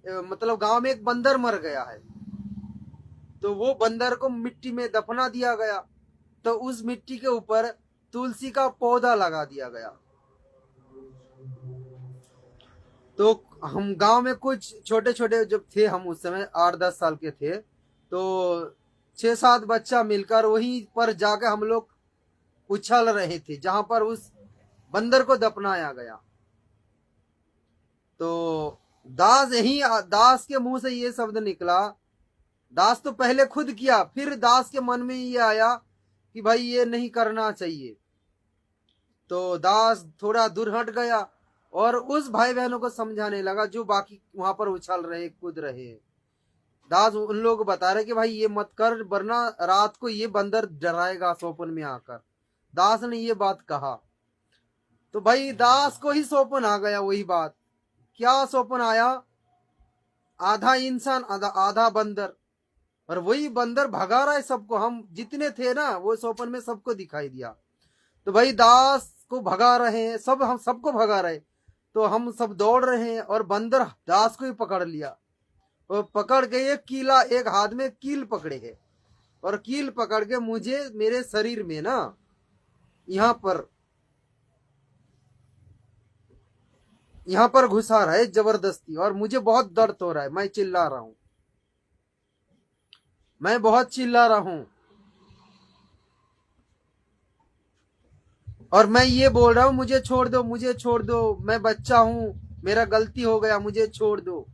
S1: मतलब गांव में एक बंदर मर गया है, तो वो बंदर को मिट्टी में दफना दिया गया। तो उस मिट्टी के ऊपर तुलसी का पौधा लगा दिया गया। तो हम गांव में कुछ छोटे छोटे जब थे, हम उस समय 8-10 साल के थे, तो 6-7 बच्चा मिलकर वहीं पर जाकर हम लोग उछल रहे थे जहां पर उस बंदर को दफनाया गया। तो दास के मुंह से ये शब्द निकला। दास तो पहले खुद किया, फिर दास के मन में ये आया कि भाई ये नहीं करना चाहिए। तो दास थोड़ा दूर हट गया और उस भाई बहनों को समझाने लगा जो बाकी वहां पर उछल रहे, कूद रहे। दास उन लोगों को बता रहे कि भाई ये मत कर, वरना रात को ये बंदर डराएगा स्वप्न में आकर। दास ने ये बात कहा तो भाई दास को ही स्वप्न आ गया वही बात। क्या स्वप्न आया? आधा इंसान आधा बंदर, और वही बंदर भगा रहा है सबको। हम जितने थे ना वो स्वप्न में सबको दिखाई दिया। तो भाई दास को भगा रहे हैं सब, हम सबको भगा रहे, तो हम सब दौड़ रहे हैं और बंदर दास को ही पकड़ लिया। और पकड़ के एक कीला, एक हाथ में कील पकड़े है, और कील पकड़ के मुझे मेरे शरीर में ना यहाँ पर यहाँ पर घुसा रहा है जबरदस्ती, और मुझे बहुत दर्द हो रहा है, मैं चिल्ला रहा हूं, मैं बहुत चिल्ला रहा हूं, और मैं ये बोल रहा हूं मुझे छोड़ दो, मुझे छोड़ दो, मैं बच्चा हूं, मेरा गलती हो गया, मुझे छोड़ दो।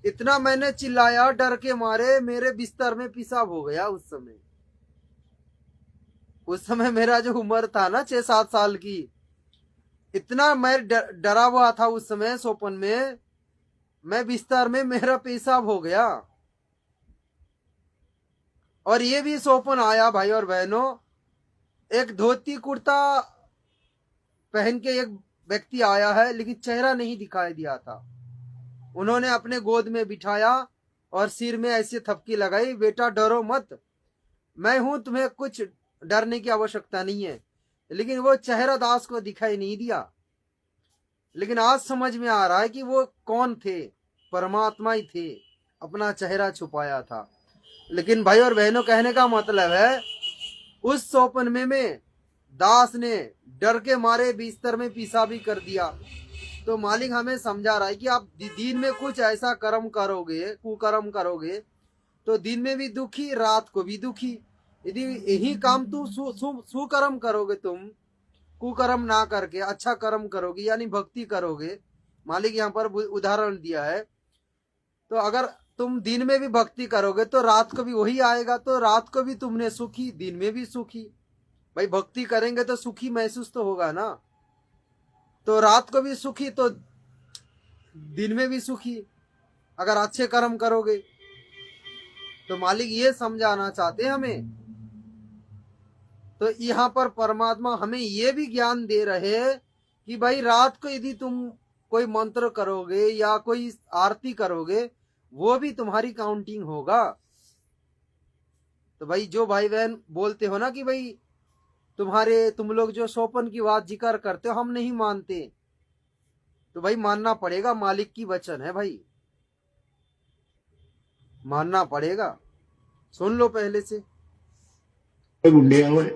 S1: इतना मैंने चिल्लाया, डर के मारे मेरे बिस्तर में पेशाब हो गया। उस समय मेरा जो उम्र था ना 6-7 साल की, इतना मैं डरा हुआ था उस समय सोपन में, मैं बिस्तर में मेरा पेशाब हो गया। और ये भी सोपन आया भाई और बहनों, एक धोती कुर्ता पहन के एक व्यक्ति आया है, लेकिन चेहरा नहीं दिखाई दिया था। उन्होंने अपने गोद में बिठाया और सिर में ऐसी थपकी लगाई, बेटा डरो मत, मैं हूं, तुम्हें कुछ डरने की आवश्यकता नहीं है। लेकिन वो चेहरा दास को दिखाई नहीं दिया। लेकिन आज समझ में आ रहा है कि वो कौन थे, परमात्मा ही थे, अपना चेहरा छुपाया था। लेकिन भाई और बहनों, कहने का मतलब है उस सोपन में दास ने डर के मारे बिस्तर में पेशाब कर दिया। तो मालिक हमें समझा रहा है कि आप दिन में कुछ ऐसा कर्म करोगे, कुकर्म करोगे, तो दिन में भी दुखी, रात को भी दुखी। यदि यही काम तुम सुकर्म करोगे, तुम कुकर्म ना करके अच्छा कर्म करोगे, यानी भक्ति करोगे, मालिक यहाँ पर उदाहरण दिया है, तो अगर तुम दिन में भी भक्ति करोगे तो रात को भी वही आएगा, तो रात को भी तुमने सुखी, दिन में भी सुखी। भाई भक्ति करेंगे तो सुखी महसूस तो होगा ना, तो रात को भी सुखी तो दिन में भी सुखी अगर अच्छे कर्म करोगे। तो मालिक ये समझाना चाहते हैं हमें। तो यहाँ पर परमात्मा हमें ये भी ज्ञान दे रहे हैं कि भाई रात को यदि तुम कोई मंत्र करोगे या कोई आरती करोगे, वो भी तुम्हारी काउंटिंग होगा। तो भाई जो भाई बहन बोलते हो ना कि भाई तुम लोग जो सोपन की बात जिक्र करते हो हम नहीं मानते, तो भाई मानना पड़ेगा, मालिक की वचन है भाई, मानना पड़ेगा। सुन लो पहले से
S2: बुढ़े हुए।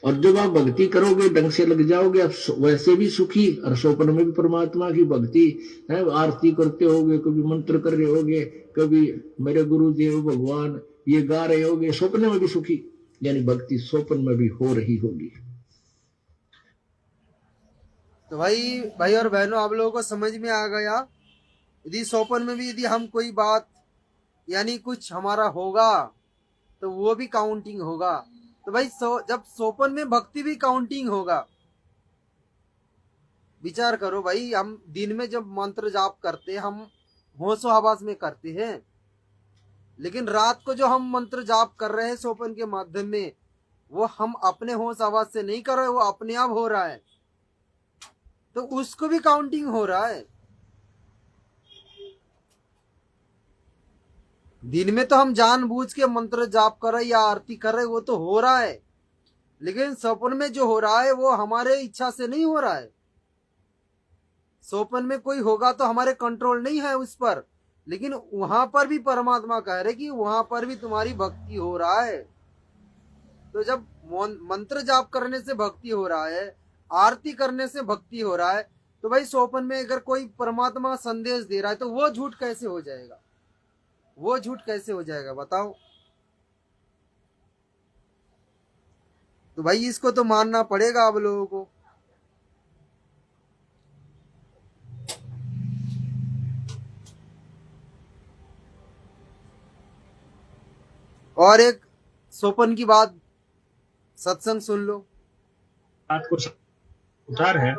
S2: और जब आप भक्ति करोगे, ढंग से लग जाओगे, आप वैसे भी सुखी, और सोपन में भी परमात्मा की भक्ति है, आरती करते होगे, कभी मंत्र कर रहे होगे, कभी मेरे गुरु देव भगवान ये गा रहे होगे, स्वप्न में भी सुखी, यानी भक्ति सोपन में भी हो रही होगी।
S1: तो भाई और बहनों, आप लोगों को समझ में आ गया। यदि सोपन में भी यदि हम कोई बात यानी कुछ हमारा होगा तो वो भी काउंटिंग होगा। तो भाई जब सोपन में भक्ति भी काउंटिंग होगा, विचार करो भाई, हम दिन में जब मंत्र जाप करते हैं हम होशो हवास में करते हैं, लेकिन रात को जो हम मंत्र जाप कर रहे हैं सोपन के माध्यम में, वो हम अपने होश आवाज से नहीं कर रहे, वो अपने आप हो रहा है, तो उसको भी काउंटिंग हो रहा है। दिन में तो हम जानबूझ के मंत्र जाप कर रहे या आरती कर रहे, वो तो हो रहा है, लेकिन स्वप्न में जो हो रहा है वो हमारे इच्छा से नहीं हो रहा है। स्वप्न में कोई होगा तो हमारे कंट्रोल नहीं है उस पर, लेकिन वहां पर भी परमात्मा कह रहे कि वहां पर भी तुम्हारी भक्ति हो रहा है। तो जब मंत्र जाप करने से भक्ति हो रहा है, आरती करने से भक्ति हो रहा है, तो भाई स्वप्न में अगर कोई परमात्मा संदेश दे रहा है तो वो झूठ कैसे हो जाएगा, वो झूठ कैसे हो जाएगा बताओ। तो भाई इसको तो मानना पड़ेगा आप लोगों को। और एक सोपन की बात, सत्संग सुन लो।
S2: बात को उतार है,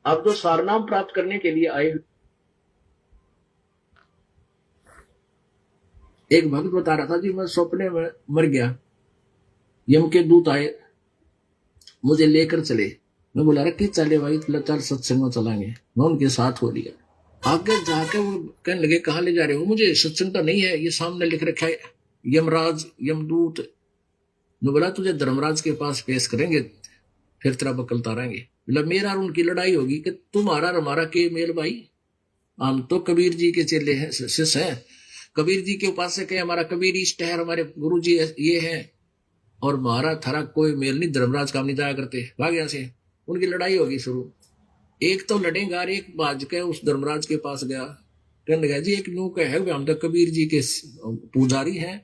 S2: आप जो सारनाम प्राप्त करने के लिए आए, एक भक्त बता रहा था जी, मैं सपने में मर गया, यम के दूत आए, मुझे लेकर चले। मैं बोला रखे चले भाई, चल सत्संग में चलाएंगे। मैं उनके साथ हो लिया। आगे जाके वो कहने लगे कहाँ ले जा रहे हो? मुझे सत्संग तो नहीं है, ये सामने लिख रखा है यमराज यमदूत। मैं बोला तुझे धर्मराज के पास पेश करेंगे, फिर तेरा बकल तारेंगे। बोला मेरा और उनकी लड़ाई होगी कि तुम्हारा हमारा के मेल भाई, हम तो कबीर जी के चेले हैं, शिष्य हैं, कबीर जी के उपासक है, हमारा कबीर इष्ट है, हमारे गुरु जी ये है, और हमारा थारा कोई मेल नहीं, धर्मराज काम नहीं जाया करते, भाग यहाँ से। उनकी लड़ाई होगी शुरू। एक तो लड़ेगा, एक भाज के उस धर्मराज के पास गया, कहने लगा जी एक न्यू है हम तो कबीर जी के पुजारी हैं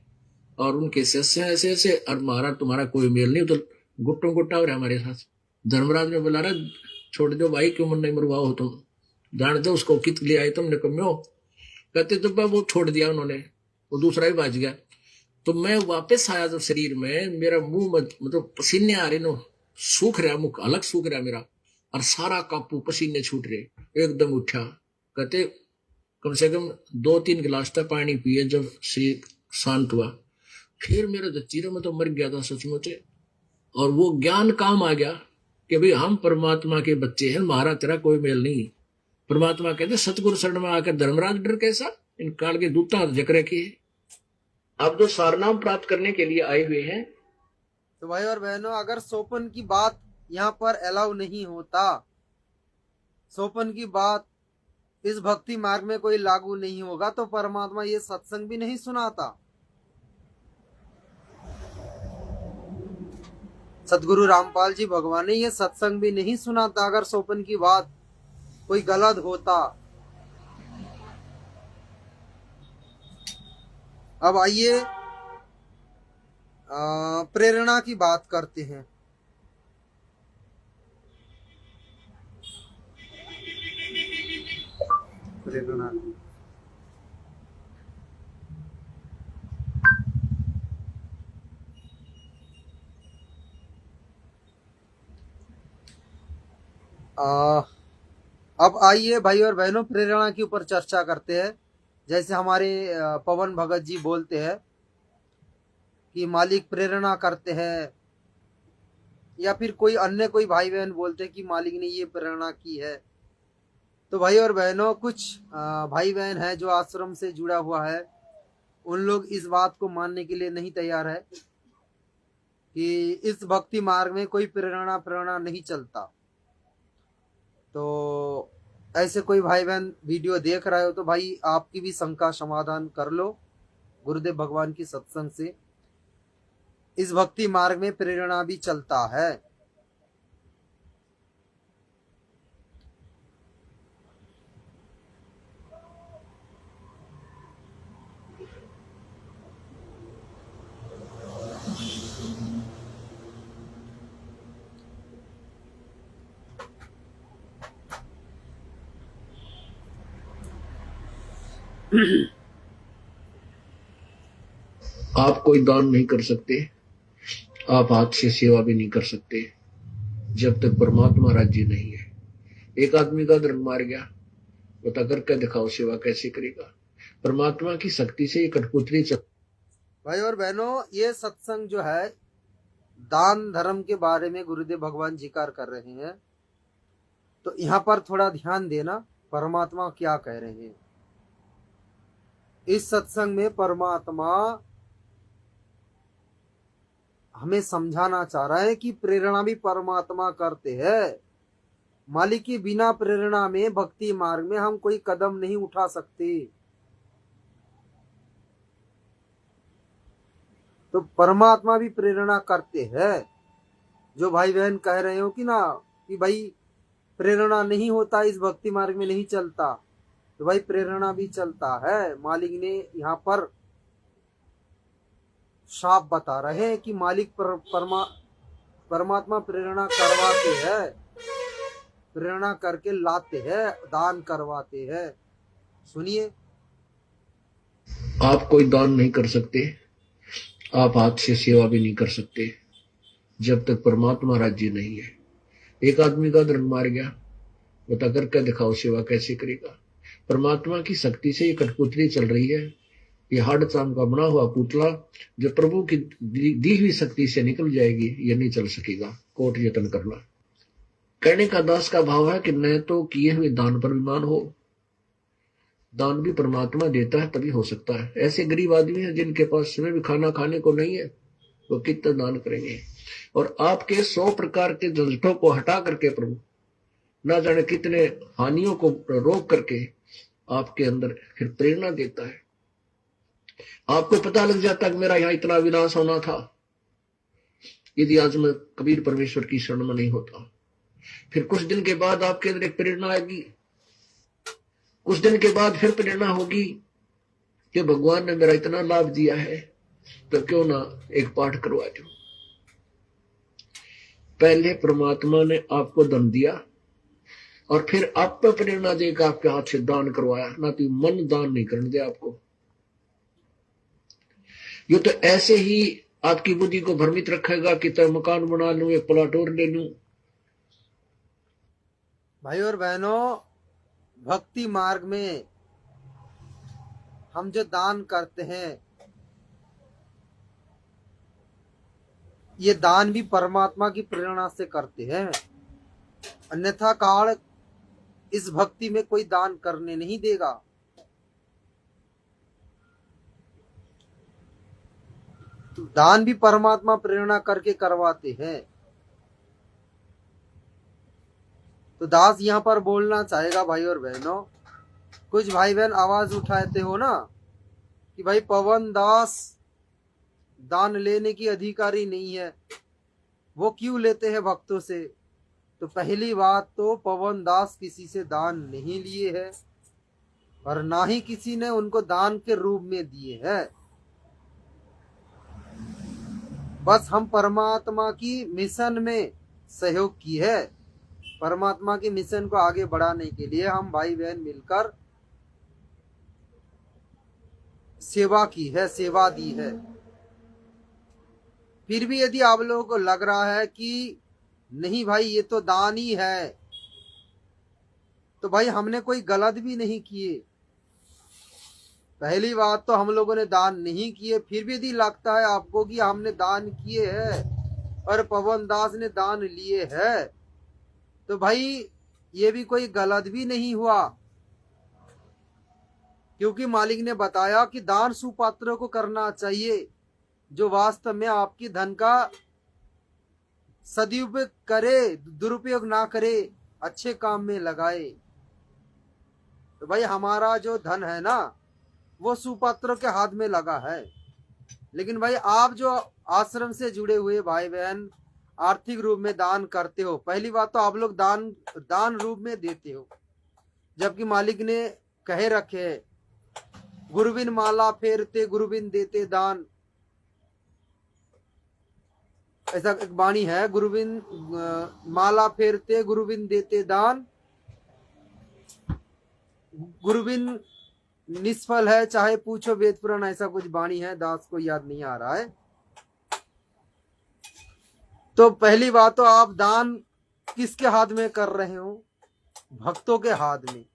S2: और उनके शिष्य हैं ऐसे ऐसे, और हमारा तुम्हारा कोई मेल नहीं, तो गुट्टों गुट्टा हो रहा हमारे साथ। धर्मराज ने बोला रहा छोड़ दो भाई, क्यों मन नहीं मरवाओ तुम, जान दो उसको कित ले आए तुमने कम्यो। कहते तो वो छोड़ दिया उन्होंने, वो दूसरा ही भाज गया। तो मैं वापस आया जब शरीर में, मेरा मुंह मतलब पसीने आ रहे नो, सूख रहा मुख, अलग सूख रहा मेरा, और सारा कापू पसीने छूट रहे। एकदम उठा, कहते कम से कम 2-3 गिलास तक पानी पिए, जब शरीर शांत हुआ फिर मेरे दच्चीरों में तो मर गया था सचमुच। और वो ज्ञान काम आ गया कि भाई हम परमात्मा के बच्चे हैं, हमारा तेरा कोई मेल नहीं। परमात्मा कहते सतगुरु शरण में आकर धर्मराज डर कैसा, इन काल के दूता जकरे के। अब जो सारनाम प्राप्त करने के लिए आए हुए हैं।
S1: तो भाई और बहनों, अगर सोपन की बात यहाँ पर अलाउ नहीं होता, सोपन की बात इस भक्ति मार्ग में कोई लागू नहीं होगा, तो परमात्मा ये सत्संग भी नहीं सुनाता। सतगुरु रामपाल जी भगवान ने ये सत्संग भी नहीं सुनाता अगर सोपन की बात कोई गलत होता। अब आइए प्रेरणा की बात करते हैं। प्रेरणा अब आइए भाई और बहनों, प्रेरणा के ऊपर चर्चा करते हैं। जैसे हमारे पवन भगत जी बोलते हैं कि मालिक प्रेरणा करते हैं, या फिर कोई अन्य कोई भाई बहन बोलते हैं कि मालिक ने ये प्रेरणा की है। तो भाई और बहनों, कुछ भाई बहन है जो आश्रम से जुड़ा हुआ है, उन लोग इस बात को मानने के लिए नहीं तैयार है कि इस भक्ति मार्ग में कोई प्रेरणा नहीं चलता। तो ऐसे कोई भाई बहन वीडियो देख रहे हो तो भाई आपकी भी शंका समाधान कर लो गुरुदेव भगवान की सत्संग से। इस भक्ति मार्ग में प्रेरणा भी चलता है।
S2: आप कोई दान नहीं कर सकते, आप हाथ से सेवा भी नहीं कर सकते जब तक परमात्मा राज्य नहीं है। एक आदमी का धर्म मार गया, बता करके दिखाओ सेवा कैसे करेगा। परमात्मा की शक्ति से ये कठपुतली
S1: भाई और बहनों, ये सत्संग जो है दान धर्म के बारे में गुरुदेव भगवान जिक्र कर रहे हैं, तो यहाँ पर थोड़ा ध्यान देना परमात्मा क्या कह रहे हैं। इस सत्संग में परमात्मा हमें समझाना चाह रहा है कि प्रेरणा भी परमात्मा करते हैं। मालिक की बिना प्रेरणा में भक्ति मार्ग में हम कोई कदम नहीं उठा सकते। तो परमात्मा भी प्रेरणा करते हैं। जो भाई बहन कह रहे हो कि ना कि भाई प्रेरणा नहीं होता, इस भक्ति मार्ग में नहीं चलता, तो भाई प्रेरणा भी चलता है। मालिक ने यहाँ पर साफ बता रहे हैं कि मालिक परमात्मा प्रेरणा करवाते हैं, प्रेरणा करके लाते हैं, दान करवाते हैं। सुनिए,
S2: आप कोई दान नहीं कर सकते, आप हाथ से सेवा भी नहीं कर सकते जब तक परमात्मा राज्य नहीं है। एक आदमी का धर्म मार गया, बता करके दिखाओ सेवा कैसे करेगा। परमात्मा की शक्ति से ये कठपुतली चल रही है। ये हाड़ चाम का बना हुआ पुतला जो प्रभु की दी हुई शक्ति से निकल जाएगी, ये नहीं चल सकेगा। कोट यत्न करना। कहने का दास का भाव है कि न तो किए हुए दान पर विमान हो, दान भी परमात्मा देता है तभी हो सकता है। ऐसे गरीब आदमी हैं जिनके पास समय भी खाना खाने को नहीं है, वो कितना दान करेंगे। और आपके 100 प्रकार के झंझटों को हटा करके प्रभु ना जाने कितने हानियों को रोक करके आपके अंदर फिर प्रेरणा देता है। आपको पता लग जाता है कि मेरा यहां इतना विनाश होना था यदि आज मैं कबीर परमेश्वर की शरण में नहीं होता। फिर कुछ दिन के बाद आपके अंदर एक प्रेरणा आएगी, कुछ दिन के बाद फिर प्रेरणा होगी कि भगवान ने मेरा इतना लाभ दिया है तो क्यों ना एक पाठ करवा दूं। पहले परमात्मा ने आपको धन दिया और फिर आप पे प्रेरणा देकर आपके हाथ से दान करवाया, ना कि मन दान नहीं करने दे आपको। ये तो ऐसे ही आपकी बुद्धि को भ्रमित रखेगा कि तो मकान बना लूं, एक प्लॉट और ले लूं।
S1: भाई और बहनों, भक्ति मार्ग में हम जो दान करते हैं, ये दान भी परमात्मा की प्रेरणा से करते हैं। अन्यथा काल इस भक्ति में कोई दान करने नहीं देगा। तो दान भी परमात्मा प्रेरणा करके करवाते हैं। तो दास यहाँ पर बोलना चाहेगा भाई और बहनों, कुछ भाई बहन आवाज उठाते हो ना कि भाई पवन दास दान लेने की अधिकारी नहीं है, वो क्यों लेते हैं भक्तों से। तो पहली बात तो पवन दास किसी से दान नहीं लिए है और ना ही किसी ने उनको दान के रूप में दिए हैं। बस हम परमात्मा की मिशन में सहयोग की है। परमात्मा की मिशन को आगे बढ़ाने के लिए हम भाई बहन मिलकर सेवा की है, सेवा दी है। फिर भी यदि आप लोगों को लग रहा है कि नहीं भाई ये तो दान ही है, तो भाई हमने कोई गलत भी नहीं किए। पहली बात तो हम लोगों ने दान नहीं किए। फिर भी यदि लगता है आपको कि हमने दान किए हैं और पवन दास ने दान लिए हैं, तो भाई ये भी कोई गलत भी नहीं हुआ, क्योंकि मालिक ने बताया कि दान सुपात्रों को करना चाहिए जो वास्तव में आपकी धन का सदुपयोग करे, दुरुपयोग ना करे, अच्छे काम में लगाए। तो भाई हमारा जो धन है ना वो सुपात्रों के हाथ में लगा है। लेकिन भाई आप जो आश्रम से जुड़े हुए भाई बहन आर्थिक रूप में दान करते हो, पहली बात तो आप लोग दान रूप में देते हो, जबकि मालिक ने कहे रखे गुरुबिन माला फेरते गुरुबिन देते दान। ऐसा एक वाणी है, गुरुबिन माला फेरते गुरुबिन देते दान, गुरुबिन निष्फल है चाहे पूछो वेद पुराण, ऐसा कुछ वाणी है, दास को याद नहीं आ रहा है। तो पहली बात तो आप दान किसके हाथ में कर रहे हो? भक्तों के हाथ में।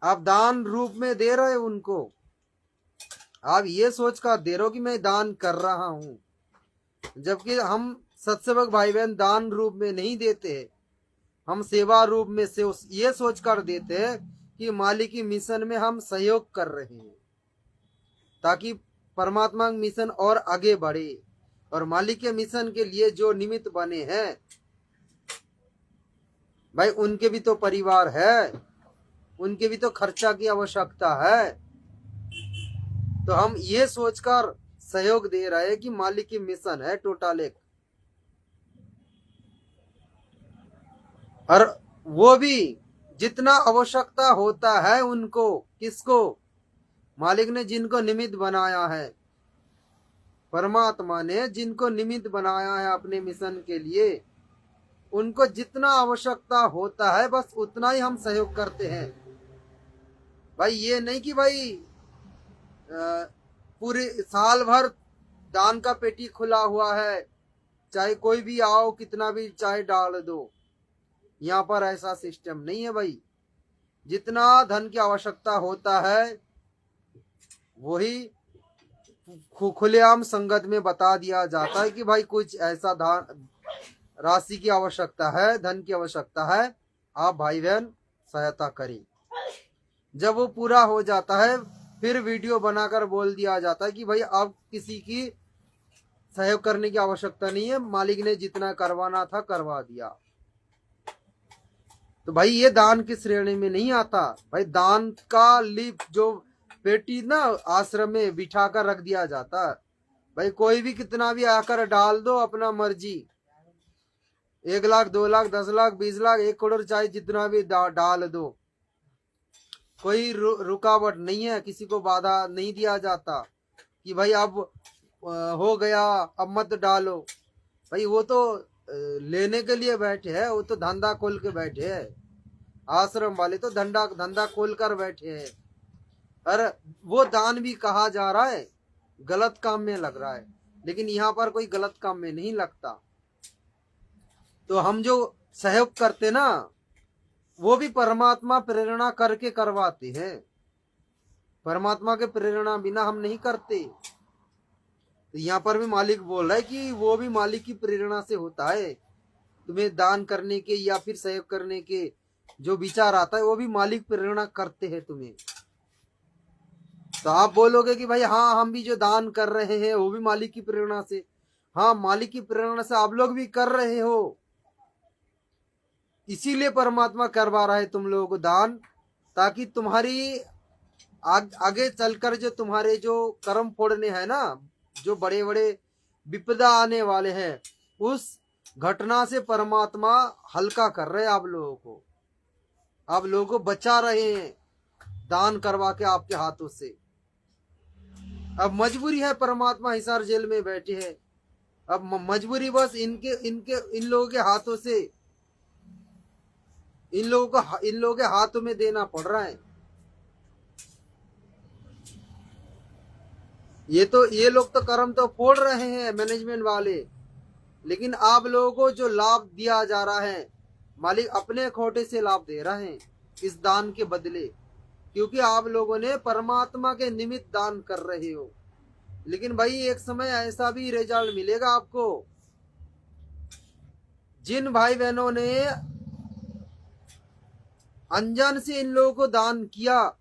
S1: आप दान रूप में दे रहे हो उनको। आप ये सोचकर दे रहे हो कि मैं दान कर रहा हूं, जबकि हम सत्सेवक भाई बहन दान रूप में नहीं देते। हम सेवा रूप में से ये सोचकर देते हैं कि मालिक की मिशन में हम सहयोग कर रहे हैं, ताकि परमात्मा मिशन और आगे बढ़े। और मालिक के मिशन के लिए जो निमित्त बने हैं भाई, उनके भी तो परिवार है, उनके भी तो खर्चा की आवश्यकता है। तो हम ये सोचकर सहयोग दे रहे हैं कि मालिक की मिशन है टोटल एक, और वो भी जितना आवश्यकता होता है उनको। किसको? मालिक ने जिनको निमित्त बनाया है, परमात्मा ने जिनको निमित्त बनाया है अपने मिशन के लिए, उनको जितना आवश्यकता होता है बस उतना ही हम सहयोग करते हैं। भाई ये नहीं कि भाई पूरे साल भर दान का पेटी खुला हुआ है, चाहे कोई भी आओ कितना भी चाहे डाल दो। यहाँ पर ऐसा सिस्टम नहीं है भाई। जितना धन की आवश्यकता होता है वही खुलेआम संगत में बता दिया जाता है कि भाई कुछ ऐसा राशि की आवश्यकता है, धन की आवश्यकता है, आप भाई बहन सहायता करें। जब वो पूरा हो जाता है फिर वीडियो बनाकर बोल दिया जाता है कि भाई अब किसी की सहयोग करने की आवश्यकता नहीं है, मालिक ने जितना करवाना था करवा दिया। तो भाई ये दान की श्रेणी में नहीं आता। भाई दान का लिप जो पेटी ना आश्रम में बिठा कर रख दिया जाता, भाई कोई भी कितना भी आकर डाल दो, अपना मर्जी। 1 लाख 2 लाख 10 लाख 20 लाख 1 करोड़ चाहे जितना भी डाल दो, कोई रुकावट नहीं है, किसी को बाधा नहीं दिया जाता कि भाई अब हो गया अब मत डालो। भाई वो तो लेने के लिए बैठे हैं, वो तो धंधा खोल के बैठे हैं। आश्रम वाले तो धंधा खोल कर बैठे हैं। अरे वो दान भी कहा जा रहा है, गलत काम में लग रहा है, लेकिन यहाँ पर कोई गलत काम में नहीं लगता। तो हम जो सहयोग करते ना, वो भी परमात्मा प्रेरणा करके करवाते हैं। परमात्मा के प्रेरणा बिना हम नहीं करते। तो यहाँ पर भी मालिक बोल रहा है कि वो भी मालिक की प्रेरणा से होता है। तुम्हें दान करने के या फिर सहयोग करने के जो विचार आता है, वो भी मालिक प्रेरणा करते हैं तुम्हें। तो आप बोलोगे कि भाई हाँ, हम भी जो दान कर रहे हैं वो भी मालिक की प्रेरणा से। हाँ, मालिक की प्रेरणा से आप लोग भी कर रहे हो, इसीलिए परमात्मा करवा रहा है तुम लोगों को दान, ताकि तुम्हारी आगे चलकर जो तुम्हारे जो कर्म फोड़ने हैं ना, जो बड़े बड़े विपदा आने वाले हैं, उस घटना से परमात्मा हल्का कर रहे हैं आप लोगों को, आप लोगों को बचा रहे हैं दान करवा के आपके हाथों से। अब मजबूरी है, परमात्मा हिसार जेल में बैठे हैं, अब मजबूरी बस इन लोगों के हाथों से, इन लोगों के हाथों में देना पड़ रहा है। ये लोग तो कर्म तो फोड़ रहे हैं मैनेजमेंट वाले, लेकिन आप लोगों को जो लाभ दिया जा रहा है, मालिक अपने खोटे से लाभ दे रहे हैं इस दान के बदले, क्योंकि आप लोगों ने परमात्मा के निमित्त दान कर रहे हो। लेकिन भाई एक समय ऐसा भी रिजल्ट मिलेगा आपको, जिन भाई बहनों ने अनजान से इन लोगों को दान किया,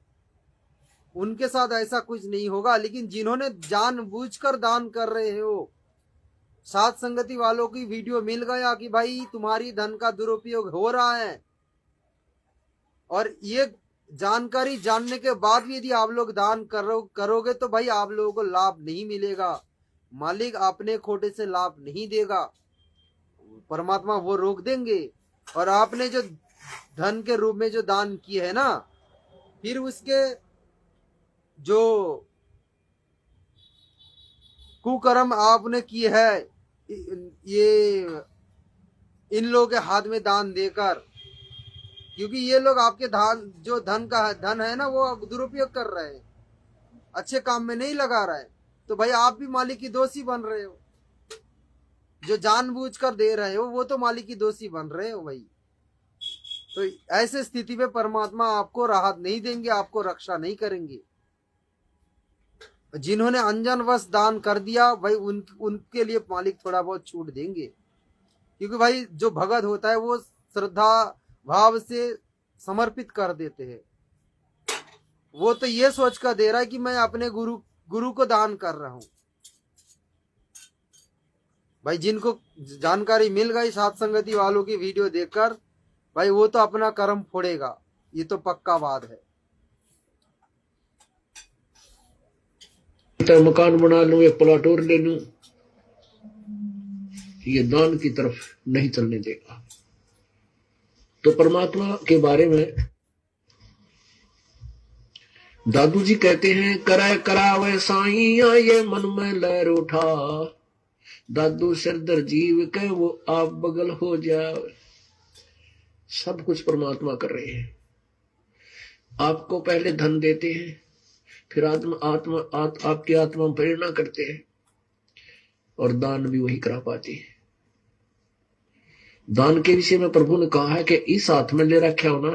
S1: उनके साथ ऐसा कुछ नहीं होगा। लेकिन जिन्होंने जानबूझकर दान कर रहे हो, साथ संगति वालों की वीडियो मिल गया कि भाई तुम्हारी धन का दुरुपयोग हो रहा है, और ये जानकारी जानने के बाद भी यदि आप लोग दान करोगे तो भाई आप लोगों को लाभ नहीं मिलेगा, मालिक अपने खोटे से लाभ नहीं देगा, परमात्मा वो रोक देंगे। और आपने जो धन के रूप में जो दान किए है ना, फिर उसके जो कुकर्म आपने किए है, ये इन लोगों के हाथ में दान देकर, क्योंकि ये लोग आपके जो धन है ना, वो दुरुपयोग कर रहे हैं, अच्छे काम में नहीं लगा रहे हैं। तो भाई आप भी मालिक की दोषी बन रहे हो, जो जानबूझकर दे रहे हो वो तो मालिक की दोषी बन रहे हो भाई। तो ऐसे स्थिति में परमात्मा आपको राहत नहीं देंगे, आपको रक्षा नहीं करेंगे। जिन्होंने अनजानवश दान कर दिया भाई, उनके लिए मालिक थोड़ा बहुत छूट देंगे, क्योंकि भाई जो भगत होता है वो श्रद्धा भाव से समर्पित कर देते हैं। वो तो ये सोच कर दे रहा है कि मैं अपने गुरु को दान कर रहा हूं। भाई जिनको जानकारी मिल गई साथ संगति वालों की वीडियो देखकर, भाई वो तो अपना कर्म फोड़ेगा, ये तो पक्का बात है।
S2: तो मकान बना लूं, एक प्लॉट और ले लूं, ये दान की तरफ नहीं चलने देगा। तो परमात्मा के बारे में दादू जी कहते हैं, करे करावे साईं ये मन में लहर उठा, दादू सिरदर जीव के वो आप बगल हो जाए। सब कुछ परमात्मा कर रहे हैं। आपको पहले धन देते हैं, फिर आपकी आत्मा प्रेरणा करते हैं, और दान भी वही करा पाते हैं। दान के विषय में प्रभु ने कहा है कि इस हाथ में ले रखा हो ना,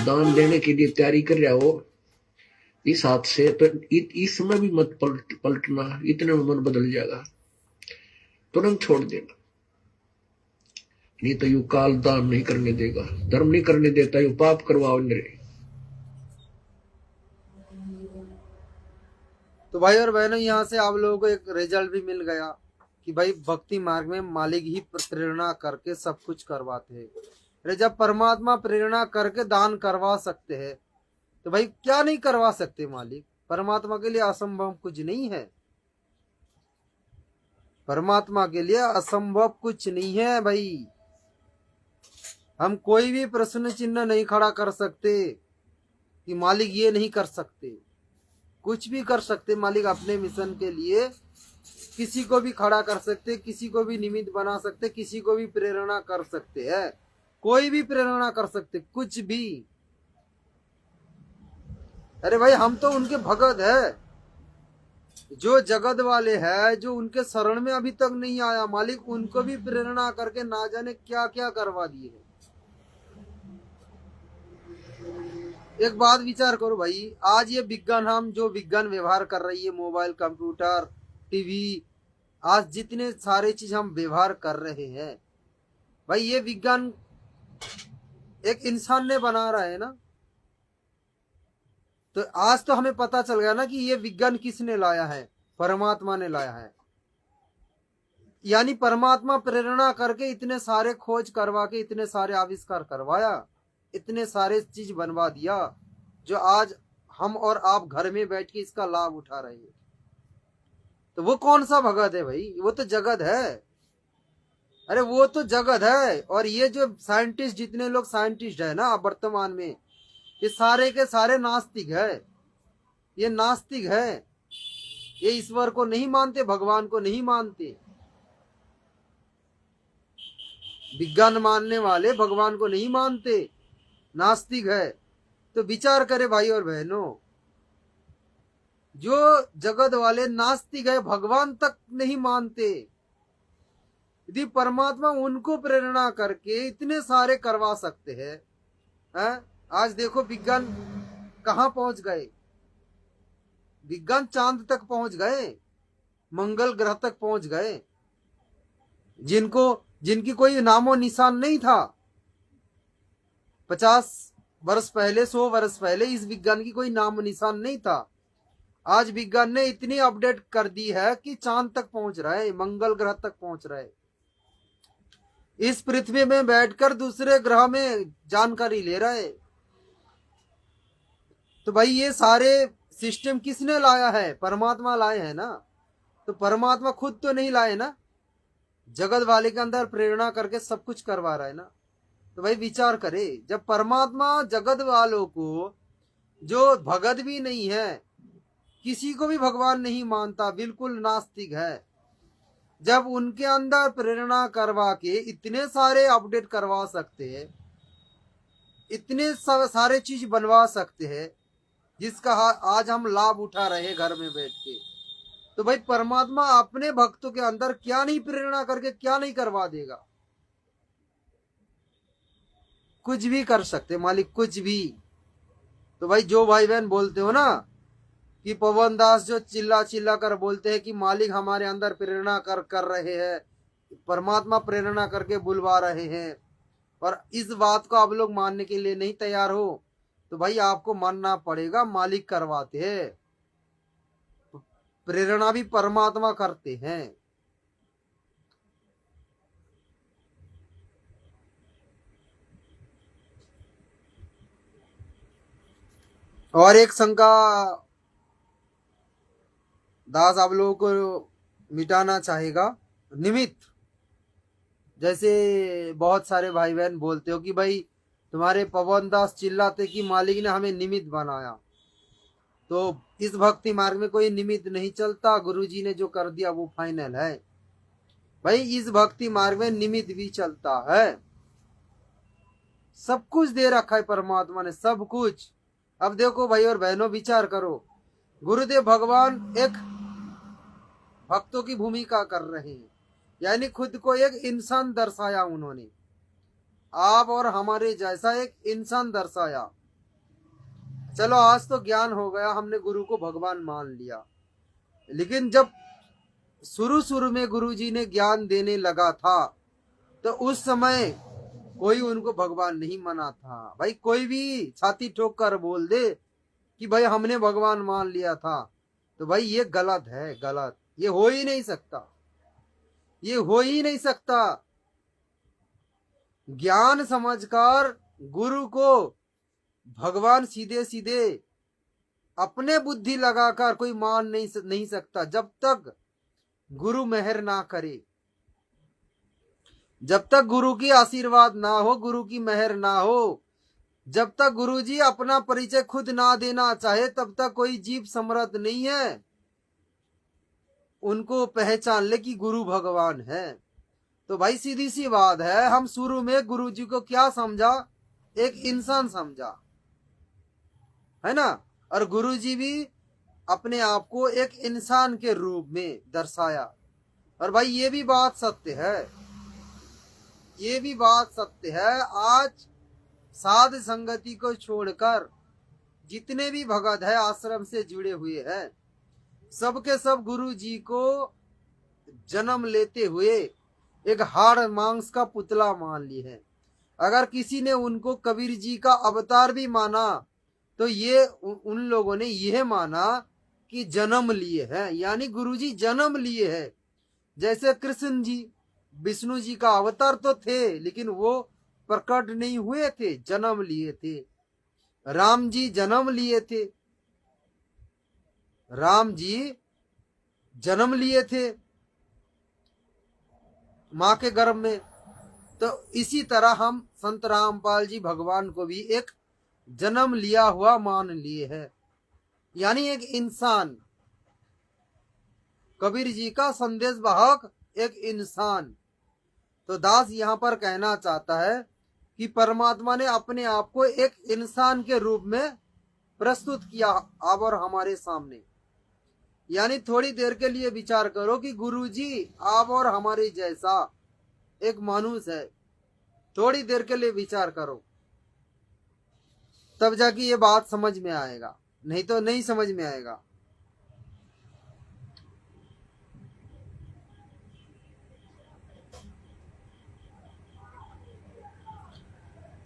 S2: दान देने के लिए तैयारी कर रहा हो इस हाथ से, तो इसमें भी मत पलटना, इतने में मन बदल जाएगा, तुरंत छोड़ देना। नहीं तो यू काल दान नहीं करने देगा, धर्म नहीं करने देता, यू पाप करवाओ निरे।
S1: तो भाई और बहनों, यहाँ से आप लोगों को एक रिजल्ट भी मिल गया कि भाई भक्ति मार्ग में मालिक ही प्रेरणा करके सब कुछ करवाते हैं। अरे जब परमात्मा प्रेरणा करके दान करवा सकते हैं, तो भाई क्या नहीं करवा सकते मालिक। परमात्मा के लिए असंभव कुछ नहीं है। परमात्मा के लिए असंभव कुछ नहीं है भाई। हम कोई भी प्रश्न चिन्ह नहीं खड़ा कर सकते कि मालिक ये नहीं कर सकते। कुछ भी कर सकते मालिक अपने मिशन के लिए। किसी को भी खड़ा कर सकते, किसी को भी निमित्त बना सकते, किसी को भी प्रेरणा कर सकते हैं। कोई भी प्रेरणा कर सकते, कुछ भी। अरे भाई हम तो उनके भगत है, जो जगत वाले हैं, जो उनके शरण में अभी तक नहीं आया, मालिक उनको भी प्रेरणा करके ना जाने क्या क्या करवा दिए है। एक बात विचार करो भाई, आज ये विज्ञान, हम जो विज्ञान व्यवहार कर रही है, मोबाइल, कंप्यूटर, टीवी, आज जितने सारे चीज हम व्यवहार कर रहे हैं भाई, ये विज्ञान एक इंसान ने बना रहा है ना। तो आज तो हमें पता चल गया ना कि ये विज्ञान किसने लाया है, परमात्मा ने लाया है। यानी परमात्मा प्रेरणा करके इतने सारे खोज करवा के इतने सारे आविष्कार करवाया, इतने सारे चीज बनवा दिया, जो आज हम और आप घर में बैठ के इसका लाभ उठा रहे हैं। तो वो कौन सा भगत है भाई? वो तो जगत है। अरे वो तो जगत है। और ये जो साइंटिस्ट, जितने लोग साइंटिस्ट है ना वर्तमान में, ये सारे के सारे नास्तिक है। ये नास्तिक है, ये ईश्वर को नहीं मानते, भगवान को नहीं मानते। विज्ञान मानने वाले भगवान को नहीं मानते, नास्तिक है। तो विचार करे भाई और बहनों, जो जगत वाले नास्तिक है, भगवान तक नहीं मानते, यदि परमात्मा उनको प्रेरणा करके इतने सारे करवा सकते हैं। आज देखो विज्ञान कहां पहुंच गए। विज्ञान चांद तक पहुंच गए, मंगल ग्रह तक पहुंच गए, जिनकी कोई नामो निशान नहीं था। 50 वर्ष पहले, 100 वर्ष पहले इस विज्ञान की कोई नामो निशान नहीं था। आज विज्ञान ने इतनी अपडेट कर दी है कि चांद तक पहुंच रहा है, मंगल ग्रह तक पहुंच रहा है। इस पृथ्वी में बैठकर दूसरे ग्रह में जानकारी ले रहा है। तो भाई ये सारे सिस्टम किसने लाया है? परमात्मा लाए हैं ना। तो परमात्मा खुद तो नहीं लाए ना, जगत वाले के अंदर प्रेरणा करके सब कुछ करवा रहा है ना। तो भाई विचार करे, जब परमात्मा जगत वालों को, जो भगत भी नहीं है, किसी को भी भगवान नहीं मानता, बिल्कुल नास्तिक है, जब उनके अंदर प्रेरणा करवा के इतने सारे अपडेट करवा सकते हैं, इतने सारे चीज बनवा सकते हैं, जिसका आज हम लाभ उठा रहे हैं घर में बैठ के, तो भाई परमात्मा अपने भक्तों के अंदर क्या नहीं प्रेरणा करके क्या नहीं करवा देगा? कुछ भी कर सकते मालिक, कुछ भी। तो भाई जो भाई बहन बोलते हो ना कि पवन दास जो चिल्ला चिल्ला कर बोलते हैं कि मालिक हमारे अंदर प्रेरणा कर रहे हैं, परमात्मा प्रेरणा करके बुलवा रहे हैं, और इस बात को आप लोग मानने के लिए नहीं तैयार हो, तो भाई आपको मानना पड़ेगा, मालिक करवाते हैं, प्रेरणा भी परमात्मा करते हैं। और एक शंका दास आप लोगों को मिटाना चाहेगा, निमित्त। जैसे बहुत सारे भाई बहन बोलते हो कि भाई तुम्हारे पवन दास चिल्लाते कि मालिक ने हमें निमित्त बनाया, तो इस भक्ति मार्ग में कोई निमित्त नहीं चलता, गुरुजी ने जो कर दिया वो फाइनल है। भाई इस भक्ति मार्ग में निमित्त भी चलता है। सब कुछ दे रखा है परमात्मा ने, सब कुछ। अब देखो भाई और बहनों, विचार करो, गुरुदेव भगवान एक भक्तों की भूमिका कर रहे हैं, यानी खुद को एक इंसान दर्शाया उन्होंने, आप और हमारे जैसा एक इंसान दर्शाया। चलो आज तो ज्ञान हो गया, हमने गुरु को भगवान मान लिया, लेकिन जब शुरू में गुरुजी ने ज्ञान देने लगा था, तो उस समय कोई उनको भगवान नहीं माना था। भाई कोई भी छाती ठोक कर बोल दे कि भाई हमने भगवान मान लिया था, तो भाई ये गलत है, गलत। ये हो ही नहीं सकता, ये हो ही नहीं सकता। ज्ञान समझकर गुरु को भगवान सीधे सीधे अपने बुद्धि लगाकर कोई मान नहीं सकता, जब तक गुरु मेहर ना करे, जब तक गुरु की आशीर्वाद ना हो, गुरु की मेहर ना हो, जब तक गुरु जी अपना परिचय खुद ना देना चाहे, तब तक कोई जीव समर्थ नहीं है उनको पहचान ले कि गुरु भगवान है। तो भाई सीधी सी बात है, हम शुरू में गुरु जी को क्या समझा, एक इंसान समझा, है ना। और गुरु जी भी अपने आप को एक इंसान के रूप में दर्शाया। और भाई ये भी बात सत्य है, ये भी बात सत्य है। आज साध संगति को छोड़कर जितने भी भगत है आश्रम से जुड़े हुए हैं, सबके सब गुरु जी को जन्म लेते हुए एक हाड़ मांस का पुतला मान लिए है। अगर किसी ने उनको कबीर जी का अवतार भी माना तो ये उन लोगों ने यह माना कि जन्म लिए हैं, यानी गुरु जी जन्म लिए हैं। जैसे कृष्ण जी विष्णु जी का अवतार तो थे, लेकिन वो प्रकट नहीं हुए थे, जन्म लिए थे। राम जी जन्म लिए थे, राम जी जन्म लिए थे मां के गर्भ में। तो इसी तरह हम संत रामपाल जी भगवान को भी एक जन्म लिया हुआ मान लिए है, यानी एक इंसान, कबीर जी का संदेश वाहक एक इंसान। तो दास यहां पर कहना चाहता है कि परमात्मा ने अपने आप को एक इंसान के रूप में प्रस्तुत किया आप और हमारे सामने। यानी थोड़ी देर के लिए विचार करो कि गुरु जी आप और हमारे जैसा एक मनुष्य है, थोड़ी देर के लिए विचार करो, तब जाके ये बात समझ में आएगा, नहीं तो नहीं समझ में आएगा।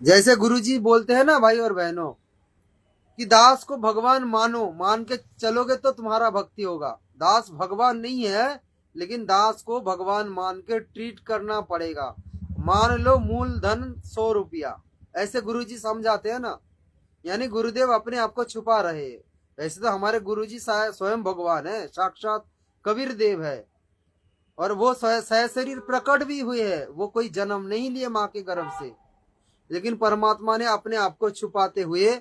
S1: जैसे गुरुजी बोलते हैं ना भाई और बहनों कि दास को भगवान मानो, मान के चलोगे तो तुम्हारा भक्ति होगा। दास भगवान नहीं है, लेकिन दास को भगवान मान के ट्रीट करना पड़ेगा। मान लो मूलधन 100 रुपया, ऐसे गुरुजी समझाते हैं ना। यानी गुरुदेव अपने आप को छुपा रहे। वैसे तो हमारे गुरुजी स्वयं भगवान है, साक्षात कबीर देव है, और वो सह शरीर प्रकट भी हुए है। वो कोई जन्म नहीं लिए माँ के गर्भ से, लेकिन परमात्मा ने अपने आप को छुपाते हुए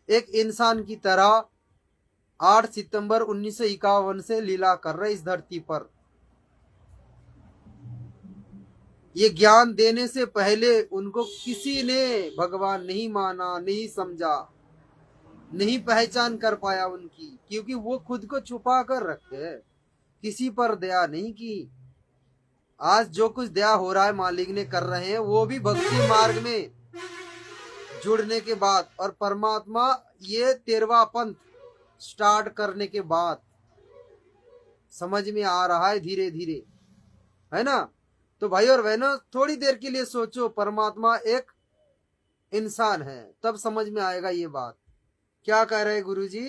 S1: एक इंसान की तरह 8 सितंबर 1951 से लीला कर रहे इस धरती पर। ये ज्ञान देने से पहले उनको किसी ने भगवान नहीं माना, नहीं समझा, नहीं पहचान कर पाया उनकी, क्योंकि वो खुद को छुपा कर रखे, किसी पर दया नहीं की। आज जो कुछ दया हो रहा है मालिक ने कर रहे हैं, वो भी भक्ति मार्ग में जुड़ने के बाद और परमात्मा ये 13वां पंथ स्टार्ट करने के बाद समझ में आ रहा है धीरे धीरे, है ना। तो भाई और बहनों थोड़ी देर के लिए सोचो, परमात्मा एक इंसान है, तब समझ में आएगा ये बात। क्या कह रहे गुरुजी?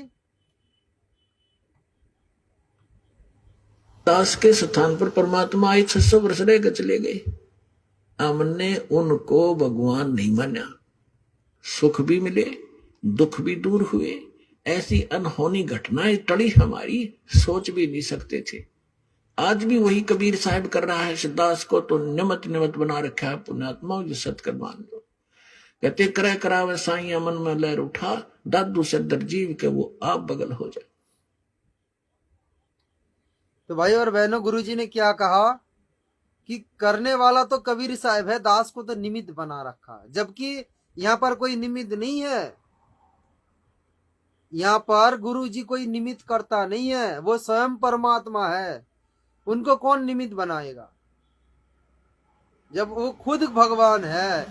S2: दास के स्थान पर परमात्मा आए, 600 वर्ष रह के चले गए। हमने उनको भगवान नहीं माना, सुख भी मिले, दुख भी दूर हुए। ऐसी अनहोनी घटनाएं टली हमारी, सोच भी नहीं सकते थे। आज भी वही कबीर साहब कर रहा है। दास को तो निमत निमत बना रखा है, पुण्यात्मा जो सत्कर मान लो। कहते करे करावे साईं मन में लहर उठा, दादू से दरजीव के वो आप बगल हो जाए।
S1: तो भाई और बहनों गुरुजी ने क्या कहा कि करने वाला तो कबीर साहब है, दास को तो निमित्त बना रखा, जबकि यहाँ पर कोई निमित्त नहीं है। यहाँ पर गुरु जी कोई निमित्त करता नहीं है, वो स्वयं परमात्मा है। उनको कौन निमित्त बनाएगा जब वो खुद भगवान है,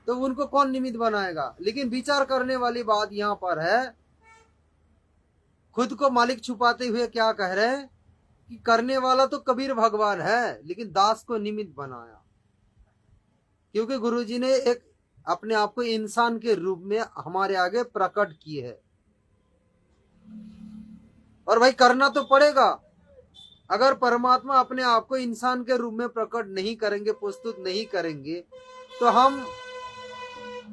S1: तो उनको कौन निमित्त बनाएगा। लेकिन विचार करने वाली बात यहाँ पर है, खुद को मालिक छुपाते हुए क्या कह रहे हैं कि करने वाला तो कबीर भगवान है, लेकिन दास को निमित्त बनाया, क्योंकि गुरुजी ने एक अपने आप को इंसान के रूप में हमारे आगे प्रकट किए है। और भाई करना तो पड़ेगा। अगर परमात्मा अपने आप को इंसान के रूप में प्रकट नहीं करेंगे, प्रस्तुत नहीं करेंगे, तो हम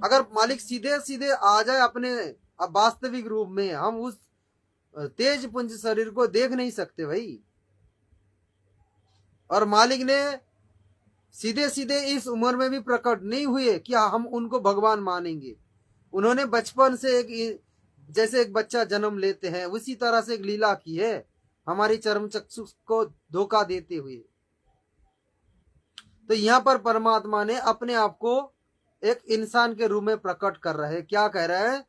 S1: अगर मालिक सीधे सीधे आ जाए अपने वास्तविक रूप में, हम उस तेज पुंज शरीर को देख नहीं सकते भाई। और मालिक ने सीधे सीधे इस उम्र में भी प्रकट नहीं हुए कि हम उनको भगवान मानेंगे। उन्होंने बचपन से एक, जैसे एक बच्चा जन्म लेते हैं उसी तरह से एक लीला की है, हमारी चर्म चक्षु को धोखा देते हुए। तो यहाँ पर परमात्मा ने अपने आप को एक इंसान के रूप में प्रकट कर रहे हैं। क्या कह रहे हैं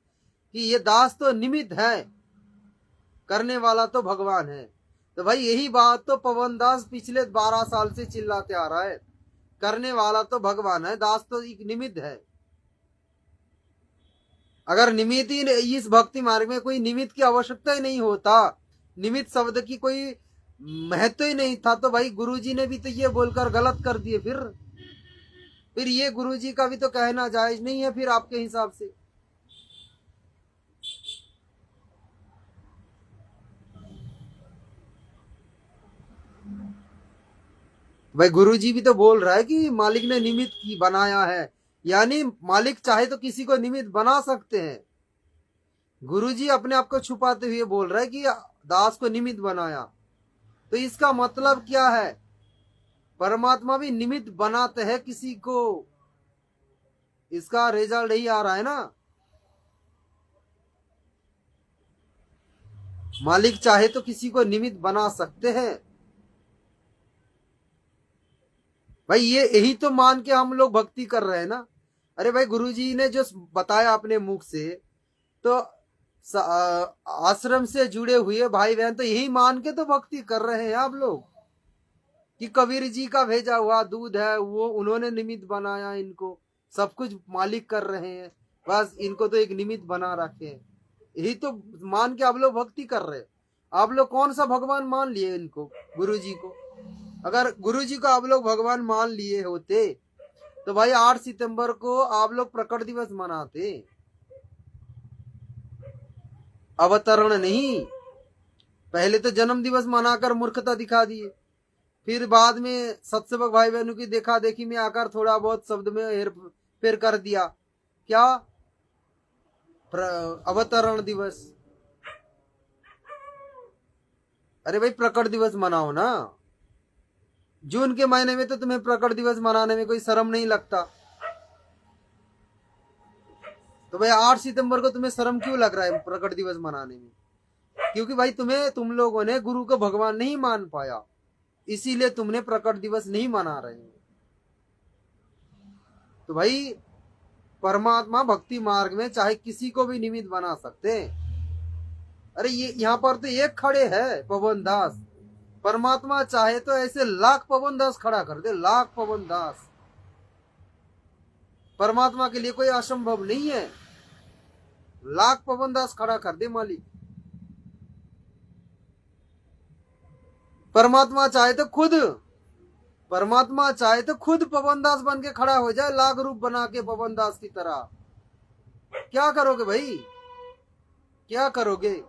S1: कि ये दास तो निमित्त है, करने वाला तो भगवान है। तो भाई यही बात तो पवन दास पिछले 12 साल से चिल्लाते आ रहा है, करने वाला तो भगवान है, दास तो एक निमित्त है। अगर निमित्त ही इस भक्ति मार्ग में कोई निमित्त की आवश्यकता ही नहीं होता, निमित्त शब्द की कोई महत्व ही नहीं था, तो भाई गुरुजी ने भी तो ये बोलकर गलत कर दिए। फिर ये गुरुजी का भी तो कहना जायज नहीं है फिर आपके हिसाब से। भाई गुरुजी भी तो बोल रहा है कि मालिक ने निमित्त की बनाया है, यानी मालिक चाहे तो किसी को निमित्त बना सकते हैं। गुरुजी अपने आप को छुपाते हुए बोल रहा है कि दास को निमित्त बनाया। तो इसका मतलब क्या है? परमात्मा भी निमित्त बनाते हैं किसी को, इसका रिजल्ट यही आ रहा है ना। मालिक चाहे तो किसी को निमित्त बना सकते हैं। भाई ये यही तो मान के हम लोग भक्ति कर रहे हैं ना। अरे भाई गुरुजी ने जो बताया अपने मुख से, तो आश्रम से जुड़े हुए भाई बहन तो यही मान के तो भक्ति कर रहे हैं आप लोग कि कबीर जी का भेजा हुआ दूध है, वो उन्होंने निमित्त बनाया, इनको सब कुछ मालिक कर रहे हैं, बस इनको तो एक निमित्त बना रखे हैं। यही तो मान के आप लोग भक्ति कर रहे हैं। आप लोग कौन सा भगवान मान लिए इनको, गुरुजी को? अगर गुरुजी को आप लोग भगवान मान लिए होते तो भाई 8 सितंबर को आप लोग प्रकट दिवस मनाते, अवतरण नहीं। पहले तो जन्म दिवस मनाकर मूर्खता दिखा दिए, फिर बाद में सत्सेवक भाई बहनों की देखा देखी में आकर थोड़ा बहुत शब्द में हेर फेर कर दिया। क्या अवतरण दिवस? अरे भाई प्रकट दिवस मनाओ ना। जून के महीने में तो तुम्हें प्रकट दिवस मनाने में कोई शर्म नहीं लगता, तो भाई 8 सितंबर को तुम्हें शर्म क्यों लग रहा है प्रकट दिवस मनाने में? क्योंकि भाई तुम लोगों ने गुरु को भगवान नहीं मान पाया, इसीलिए तुमने प्रकट दिवस नहीं मना रहे हो। तो भाई परमात्मा भक्ति मार्ग में चाहे किसी को भी निमित्त बना सकते हैं। अरे ये यहाँ पर तो एक खड़े है पवन दास, परमात्मा चाहे तो ऐसे लाख पवन दास खड़ा कर दे, लाख पवन दास। परमात्मा के लिए कोई असंभव नहीं है, लाख पवन दास खड़ा कर दे मालिक। परमात्मा चाहे तो खुद पवन दास बन के खड़ा हो जाए, लाख रूप बना के पवन दास की तरह। क्या करोगे भाई, क्या करोगे?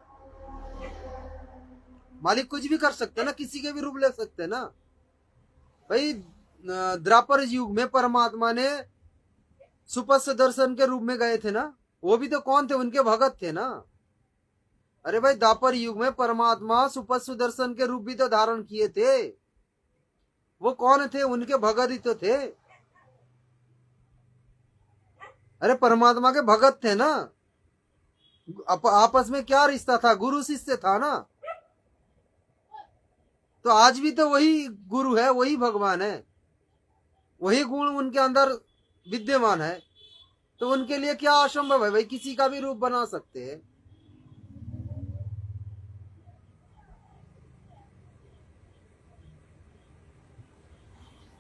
S1: मालिक कुछ भी कर सकते हैं ना, किसी के भी रूप ले सकते हैं ना। भाई द्वापर युग में परमात्मा ने सुपथ दर्शन के रूप में गए थे ना, वो भी तो कौन थे? उनके भगत थे ना। अरे भाई द्वापर युग में परमात्मा सुपथ सुदर्शन के रूप भी तो धारण किए थे, वो कौन थे? उनके भगत ही तो थे। अरे परमात्मा के भगत थे ना, आपस में क्या रिश्ता था? गुरु शिष्य था ना। तो आज भी तो वही गुरु है, वही भगवान है, वही गुण उनके अंदर विद्यमान है। तो उनके लिए क्या असंभव है भाई? किसी का भी रूप बना सकते हैं।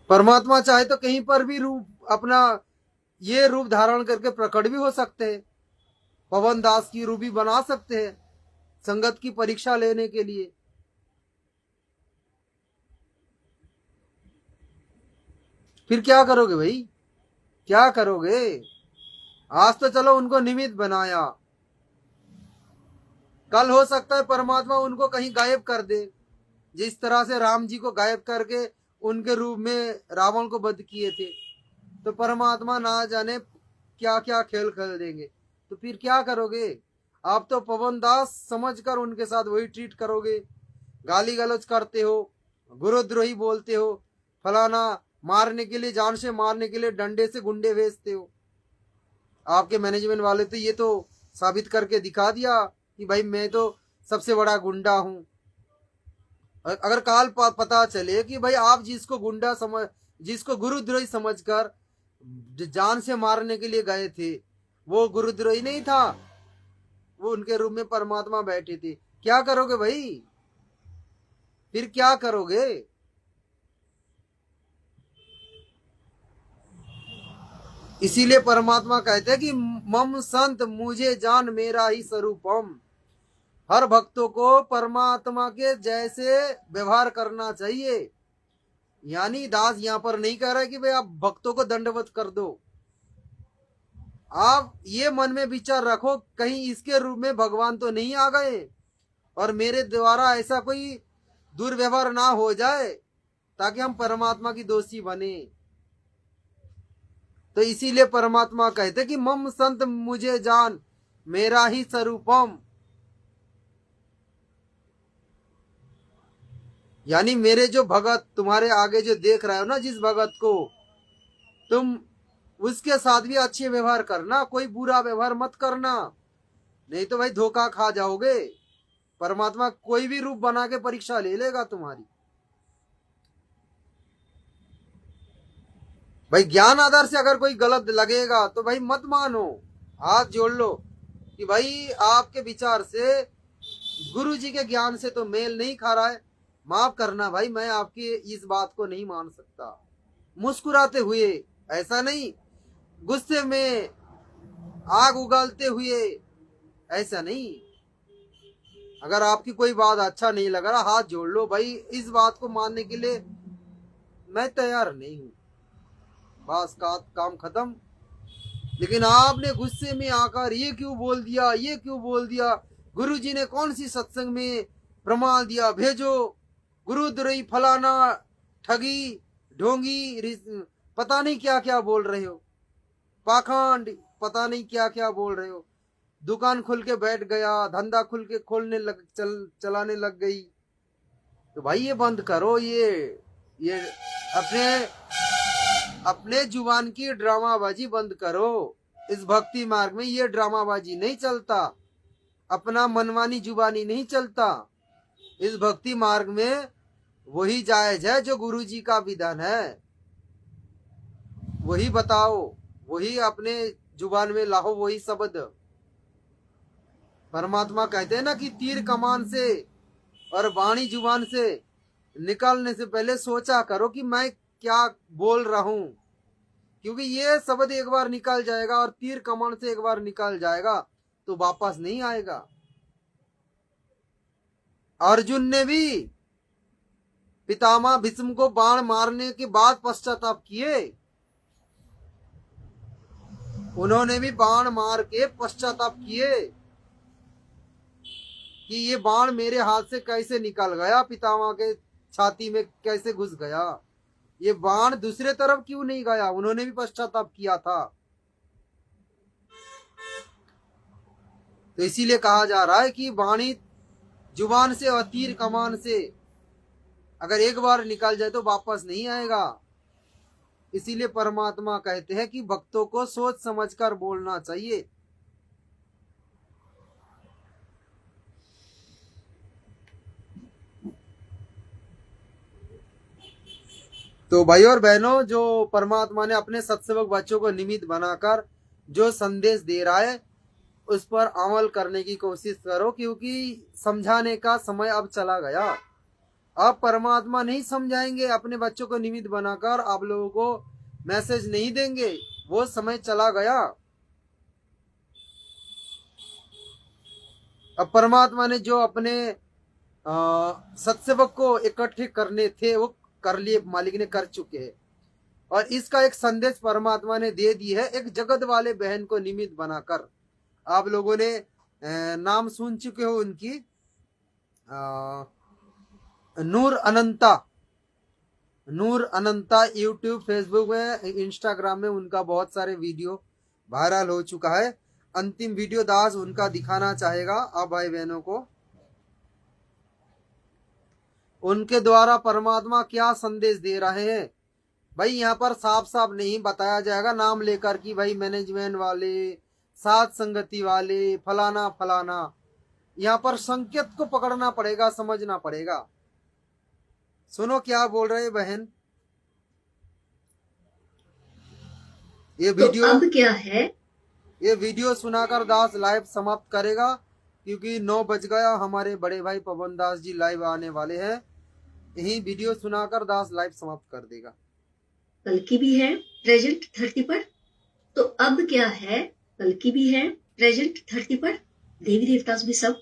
S1: परमात्मा चाहे तो कहीं पर भी रूप अपना ये रूप धारण करके प्रकट भी हो सकते हैं, पवन दास की रूप भी बना सकते हैं संगत की परीक्षा लेने के लिए। फिर क्या करोगे भाई, क्या करोगे? आज तो चलो उनको निमित्त बनाया, कल हो सकता है परमात्मा उनको कहीं गायब कर दे, जिस तरह से राम जी को गायब करके उनके रूप में रावण को वध किए थे। तो परमात्मा ना जाने क्या क्या खेल खेल देंगे। तो फिर क्या करोगे? आप तो पवन दास समझकर उनके साथ वही ट्रीट करोगे, गाली गलौज करते हो, गुरुद्रोही बोलते हो, फलाना मारने के लिए, जान से मारने के लिए डंडे से गुंडे भेजते हो। आपके मैनेजमेंट वाले तो ये तो साबित करके दिखा दिया कि भाई मैं तो सबसे बड़ा गुंडा हूं। अगर काल पता चले कि भाई आप जिसको गुंडा समझ, जिसको गुरुद्रोही समझकर जान से मारने के लिए गए थे, वो गुरुद्रोही नहीं था, वो उनके रूम में परमात्मा बैठे थे, क्या करोगे भाई? फिर क्या करोगे? इसीलिए परमात्मा कहते हैं कि मम संत मुझे जान मेरा ही स्वरूपम। हर भक्तों को परमात्मा के जैसे व्यवहार करना चाहिए। यानी दास यहां पर नहीं कह रहा है कि भाई आप भक्तों को दंडवत कर दो। आप ये मन में विचार रखो, कहीं इसके रूप में भगवान तो नहीं आ गए और मेरे द्वारा ऐसा कोई दुर्व्यवहार ना हो जाए ताकि हम परमात्मा की दोषी बने। तो इसीलिए परमात्मा कहते कि मम संत मुझे जान मेरा ही स्वरूपम। यानी मेरे जो भगत तुम्हारे आगे जो देख रहे हो ना, जिस भगत को, तुम उसके साथ भी अच्छे व्यवहार करना, कोई बुरा व्यवहार मत करना, नहीं तो भाई धोखा खा जाओगे। परमात्मा कोई भी रूप बना के परीक्षा ले लेगा तुम्हारी। भाई ज्ञान आधार से अगर कोई गलत लगेगा तो भाई मत मानो, हाथ जोड़ लो कि भाई आपके विचार से, गुरु जी के ज्ञान से तो मेल नहीं खा रहा है, माफ करना भाई, मैं आपकी इस बात को नहीं मान सकता। मुस्कुराते हुए, ऐसा नहीं गुस्से में आग उगलते हुए, ऐसा नहीं। अगर आपकी कोई बात अच्छा नहीं लग रहा, हाथ जोड़ लो भाई, इस बात को मानने के लिए मैं तैयार नहीं हूं, बस काम खत्म। लेकिन आपने गुस्से में आकर ये क्यों बोल दिया, ये क्यों बोल दिया, गुरुजी ने कौन सी सत्संग में प्रमाण दिया, भेजो, गुरुद्रोही, फलाना, ठगी, ढोंगी, पता नहीं क्या क्या बोल रहे हो, पाखंड, पता नहीं क्या क्या बोल रहे हो। दुकान खुल के बैठ गया, धंधा खुल के चलाने लग गई। तो भाई ये बंद करो, ये अपने अपने जुबान की ड्रामाबाजी बंद करो। इस भक्ति मार्ग में ये ड्रामाबाजी नहीं चलता, अपना मनमानी जुबानी नहीं चलता। इस भक्ति मार्ग में वही जायज है जो गुरु जी का विधान है, वही बताओ, वही अपने जुबान में लाओ, वही शब्द। परमात्मा कहते हैं ना कि तीर कमान से और वाणी जुबान से निकालने से पहले सोचा करो कि मैं क्या बोल रहा हूं, क्योंकि ये शब्द एक बार निकल जाएगा और तीर कमान से एक बार निकल जाएगा तो वापस नहीं आएगा। अर्जुन ने भी पितामह भीष्म को बाण मारने के बाद पश्चाताप किए, उन्होंने भी बाण मार के पश्चाताप किए कि ये बाण मेरे हाथ से कैसे निकल गया, पितामह के छाती में कैसे घुस गया, ये बाण दूसरे तरफ क्यों नहीं गया, उन्होंने भी पश्चाताप किया था। तो इसीलिए कहा जा रहा है कि वाणी जुबान से और तीर कमान से अगर एक बार निकल जाए तो वापस नहीं आएगा। इसीलिए परमात्मा कहते हैं कि भक्तों को सोच समझकर बोलना चाहिए। तो भाई और बहनों, जो परमात्मा ने अपने सत्सेवक बच्चों को निमित्त बनाकर जो संदेश दे रहा है उस पर अमल करने की कोशिश करो, क्योंकि समझाने का समय अब चला गया। अब परमात्मा नहीं समझाएंगे, अपने बच्चों को निमित्त बनाकर आप लोगों को मैसेज नहीं देंगे, वो समय चला गया। अब परमात्मा ने जो अपने सत्सेवक को इकट्ठे करने थे वो कर लिए, मालिक ने कर चुके हैं। और इसका एक संदेश परमात्मा ने दे दी है, एक जगत वाले बहन को निमित्त बनाकर। आप लोगों ने नाम सुन चुके हो उनकी, नूर अनंता, नूर अनंता, यूट्यूब, फेसबुक में, इंस्टाग्राम में उनका बहुत सारे वीडियो वायरल हो चुका है। अंतिम वीडियो दास उनका दिखाना चाहेगा आप भाई बहनों को। उनके द्वारा परमात्मा क्या संदेश दे रहे हैं। भाई यहाँ पर साफ साफ नहीं बताया जाएगा नाम लेकर कि भाई मैनेजमेंट वाले, साथ संगति वाले, फलाना फलाना। यहाँ पर संकेत को पकड़ना पड़ेगा, समझना पड़ेगा। सुनो क्या बोल रहे बहन। ये
S3: तो
S1: वीडियो
S3: अब क्या है,
S1: ये वीडियो सुनाकर दास लाइव समाप्त करेगा, क्योंकि 9 बज गया। हमारे बड़े भाई पवन दास जी लाइव आने वाले हैं। यही वीडियो सुनाकर दास लाइव समाप्त कर देगा।
S3: कल की भी है प्रेजेंट धरती पर। तो अब क्या है, कल की भी है प्रेजेंट धरती पर। देवी देवता भी सब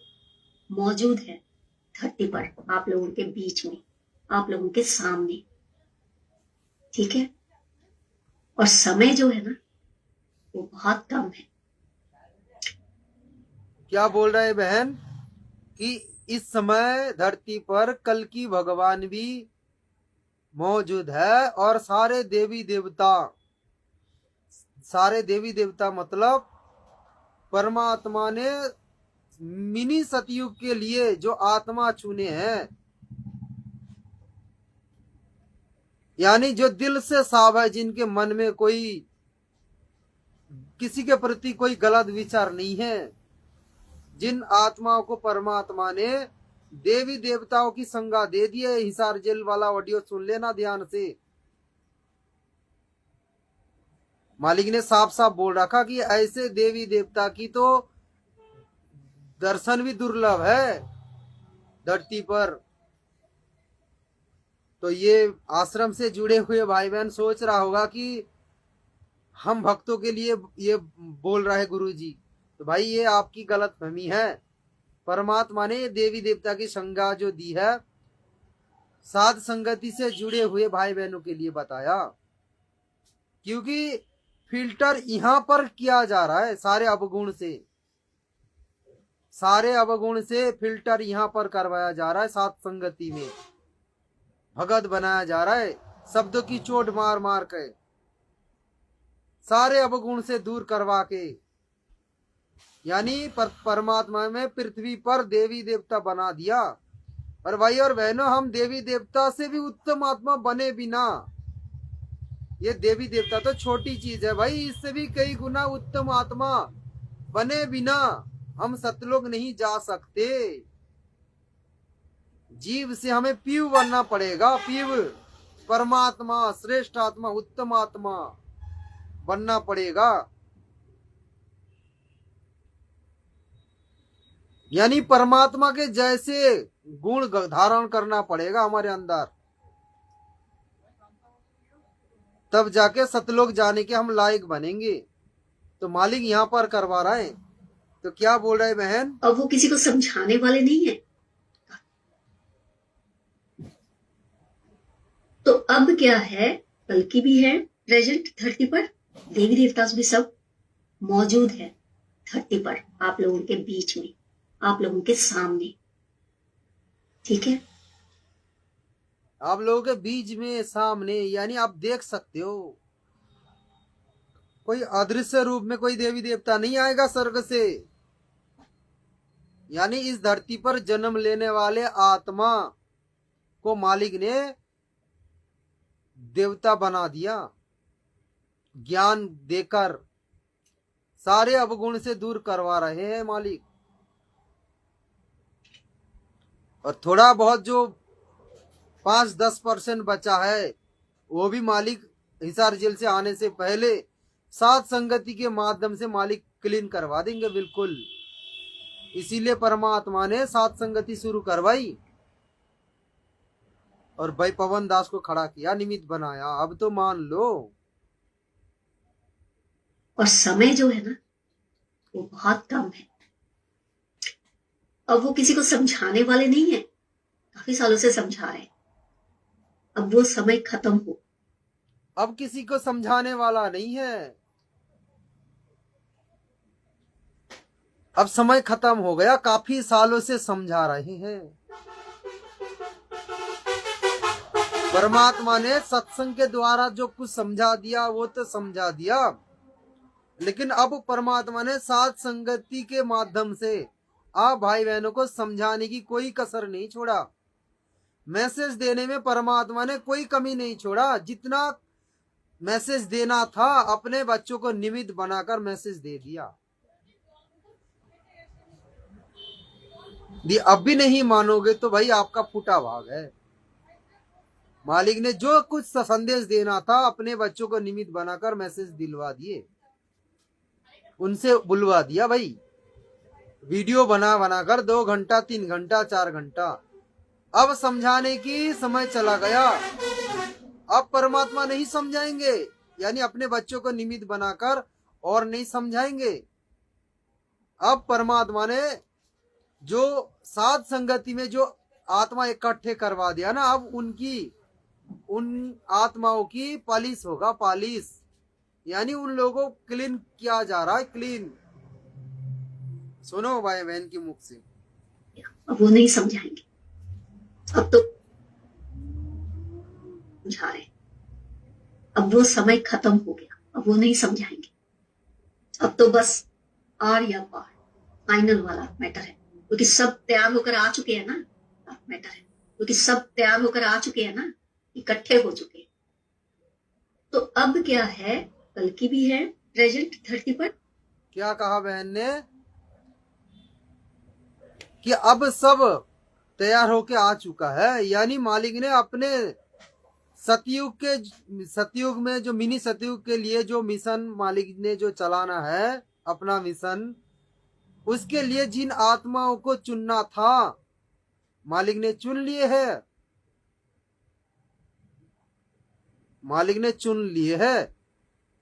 S3: मौजूद है धरती पर, आप लोगों के बीच में, आप लोगों के सामने। ठीक है, और समय जो है ना वो बहुत कम है।
S1: क्या बोल रहे बहन कि इस समय धरती पर कल की भगवान भी मौजूद है, और सारे देवी देवता मतलब परमात्मा ने मिनी सतयुग के लिए जो आत्मा चुने हैं, यानी जो दिल से साफ है, जिनके मन में कोई किसी के प्रति कोई गलत विचार नहीं है, जिन आत्माओं को परमात्मा ने देवी देवताओं की संज्ञा दे दी है। हिसार जेल वाला ऑडियो सुन लेना ध्यान से। मालिक ने साफ साफ बोल रखा कि ऐसे देवी देवता की तो दर्शन भी दुर्लभ है धरती पर। तो ये आश्रम से जुड़े हुए भाई बहन सोच रहा होगा कि हम भक्तों के लिए ये बोल रहा है गुरु जी। तो भाई ये आपकी गलतफहमी है। परमात्मा ने देवी देवता की संज्ञा जो दी है, साध संगति से जुड़े हुए भाई बहनों के लिए बताया, क्योंकि फिल्टर यहां पर किया जा रहा है। सारे अवगुण से फिल्टर यहां पर करवाया जा रहा है। साध संगति में भगत बनाया जा रहा है, शब्दों की चोट मार मार के सारे अवगुण से दूर करवा के, यानी परमात्मा में पृथ्वी पर देवी देवता बना दिया। और भाई और बहनों, हम देवी देवता से भी उत्तम आत्मा बने बिना, ये देवी देवता तो छोटी चीज है भाई, इससे भी कई गुना उत्तम आत्मा बने बिना हम सतलोक नहीं जा सकते। जीव से हमें पीव बनना पड़ेगा, पीव, परमात्मा, श्रेष्ठ आत्मा, उत्तम आत्मा बनना पड़ेगा। यानी परमात्मा के जैसे गुण धारण करना पड़ेगा हमारे अंदर, तब जाके सतलोक जाने के हम लायक बनेंगे। तो मालिक यहाँ पर करवा रहा है। तो क्या बोल रहे बहन।
S3: अब वो किसी को समझाने वाले नहीं है। तो अब क्या है, कल की भी है प्रेजेंट धरती पर। देवी देवता भी सब मौजूद है धरती पर, आप लोगों के बीच में, आप लोगों के सामने। ठीक है,
S1: आप लोगों के बीच में, सामने, यानी आप देख सकते हो। कोई अदृश्य रूप में कोई देवी देवता नहीं आएगा स्वर्ग से। यानी इस धरती पर जन्म लेने वाले आत्मा को मालिक ने देवता बना दिया, ज्ञान देकर सारे अवगुण से दूर करवा रहे हैं मालिक। और थोड़ा बहुत जो 5-10% बचा है, वो भी मालिक हिसार जेल से आने से पहले साथ संगति के माध्यम से मालिक क्लीन करवा देंगे बिल्कुल। इसीलिए परमात्मा ने साथ संगति शुरू करवाई और भाई पवन दास को खड़ा किया, निमित्त बनाया। अब तो मान लो।
S3: और समय जो है ना वो बहुत कम है। अब वो किसी को समझाने वाले नहीं है, काफी सालों से समझा रहे हैं। अब वो समय खत्म हो।
S1: अब किसी को समझाने वाला नहीं है, अब समय खत्म हो गया। काफी सालों से समझा रहे हैं। परमात्मा ने सत्संग के द्वारा जो कुछ समझा दिया वो तो समझा दिया, लेकिन अब परमात्मा ने साथ संगति के माध्यम से आप भाई बहनों को समझाने की कोई कसर नहीं छोड़ा। मैसेज देने में परमात्मा ने कोई कमी नहीं छोड़ा। जितना मैसेज देना था अपने बच्चों को निमित्त बनाकर मैसेज दे दिया। अब भी नहीं मानोगे तो भाई आपका फूटा भाग है। मालिक ने जो कुछ संदेश देना था अपने बच्चों को निमित्त बनाकर मैसेज दिलवा दिए, उनसे बुलवा दिया भाई। वीडियो बना बनाकर 2 घंटा 3 घंटा 4 घंटा। अब समझाने की समय चला गया। अब परमात्मा नहीं समझाएंगे, यानी अपने बच्चों को निमित्त बनाकर और नहीं समझाएंगे। अब परमात्मा ने जो साध संगति में जो आत्मा इकट्ठे करवा दिया ना, अब उन आत्माओं की पालिश होगा, पालिश, यानी उन लोगों को क्लीन किया जा रहा है, क्लीन। सुनो भाई बहन की मुख से।
S3: अब वो नहीं समझाएंगे, अब तो समझा रहे। अब वो समय खत्म हो गया, अब वो नहीं समझाएंगे। अब तो बस आर या पार फाइनल वाला मैटर है, क्योंकि सब तैयार होकर आ चुके हैं ना। मैटर है क्योंकि सब तैयार होकर आ चुके हैं ना, इकट्ठे हो चुके हैं। तो अब क्या है, कल की भी है प्रेजेंट धरती पर।
S1: क्या कहा बहन ने कि अब सब तैयार होके आ चुका है, यानी मालिक ने अपने सतयुग में जो मिनी सतयुग के लिए जो मिशन मालिक ने जो चलाना है अपना मिशन, उसके लिए जिन आत्माओं को चुनना था मालिक ने चुन लिए है। मालिक ने चुन लिए है,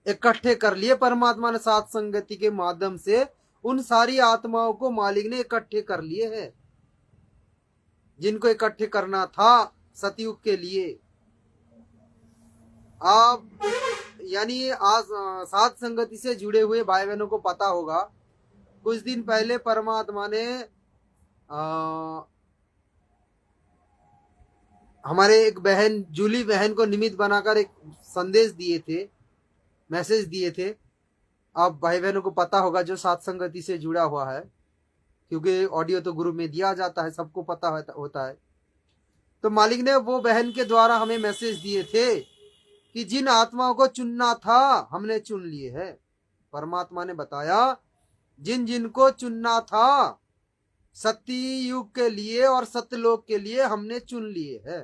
S1: इकट्ठे कर लिए परमात्मा ने साथ संगति के माध्यम से। उन सारी आत्माओं को मालिक ने इकट्ठे कर लिए है, जिनको इकट्ठे करना था सतयुग के लिए। आप यानी आज साथ संगति से जुड़े हुए भाई बहनों को पता होगा, कुछ दिन पहले परमात्मा ने हमारे एक बहन जूली बहन को निमित्त बनाकर एक संदेश दिए थे, मैसेज दिए थे। आप भाई बहनों को पता होगा जो साथ संगति से जुड़ा हुआ है, क्योंकि ऑडियो तो ग्रुप में दिया जाता है, सबको पता होता है। तो मालिक ने वो बहन के द्वारा हमें मैसेज दिए थे कि जिन आत्माओं को चुनना था हमने चुन लिए है। परमात्मा ने बताया जिन जिनको चुनना था सत्य युग के लिए और सत्यलोक के लिए हमने चुन लिए है।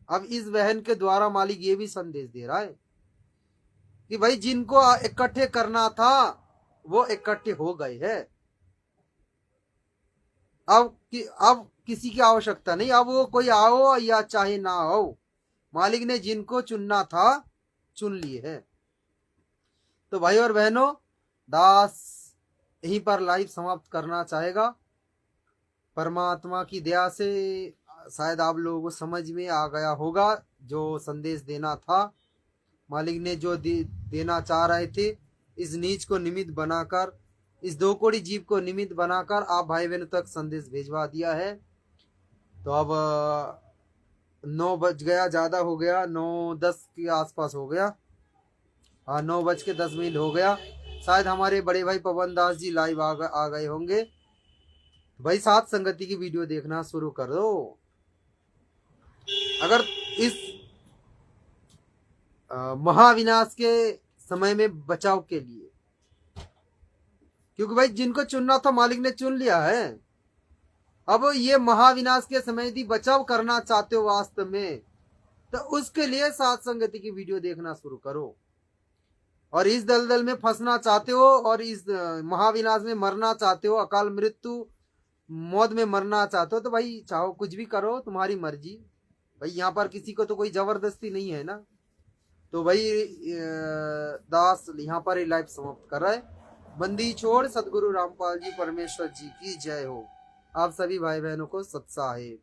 S1: अब इस बहन के द्वारा मालिक ये भी संदेश दे रहा है कि भाई जिनको इकट्ठे करना था वो इकट्ठे हो गए हैं। अब किसी की आवश्यकता नहीं, अब वो कोई आओ या चाहे ना आओ, मालिक ने जिनको चुनना था चुन लिए है। तो भाई और बहनों, दास यहीं पर लाइव समाप्त करना चाहेगा। परमात्मा की दया से शायद आप लोगों को समझ में आ गया होगा जो संदेश देना था। मालिक ने जो देना चाह रहे थे, इस नीच को निमित्त बनाकर, इस 2 कोड़ी जीव को निमित्त बनाकर आप भाई बहनों तक संदेश भेजवा दिया है। तो अब 9 बज गया, ज़्यादा हो गया, 9:10 के आसपास हो गया। हाँ, 9:10 हो गया। शायद हमारे बड़े भाई पवन दास जी लाइव आ गए होंगे। भाई साथ संगति की वीडियो देखना शुरू कर दो। अगर इस महाविनाश के समय में बचाव के लिए, क्योंकि भाई जिनको चुनना था मालिक ने चुन लिया है। अब ये महाविनाश के समय यदि बचाव करना चाहते हो वास्तव में, तो उसके लिए साथ संगति की वीडियो देखना शुरू करो। और इस दलदल में फंसना चाहते हो और इस महाविनाश में मरना चाहते हो, अकाल मृत्यु मौत में मरना चाहते हो, तो भाई चाहो कुछ भी करो, तुम्हारी मर्जी। भाई यहाँ पर किसी को तो कोई जबरदस्ती नहीं है ना। तो भाई दास यहाँ पर ही लाइव समाप्त कर रहा है। बंदी छोड़ सदगुरु रामपाल जी परमेश्वर जी की जय हो। आप सभी भाई बहनों को सत साहेब।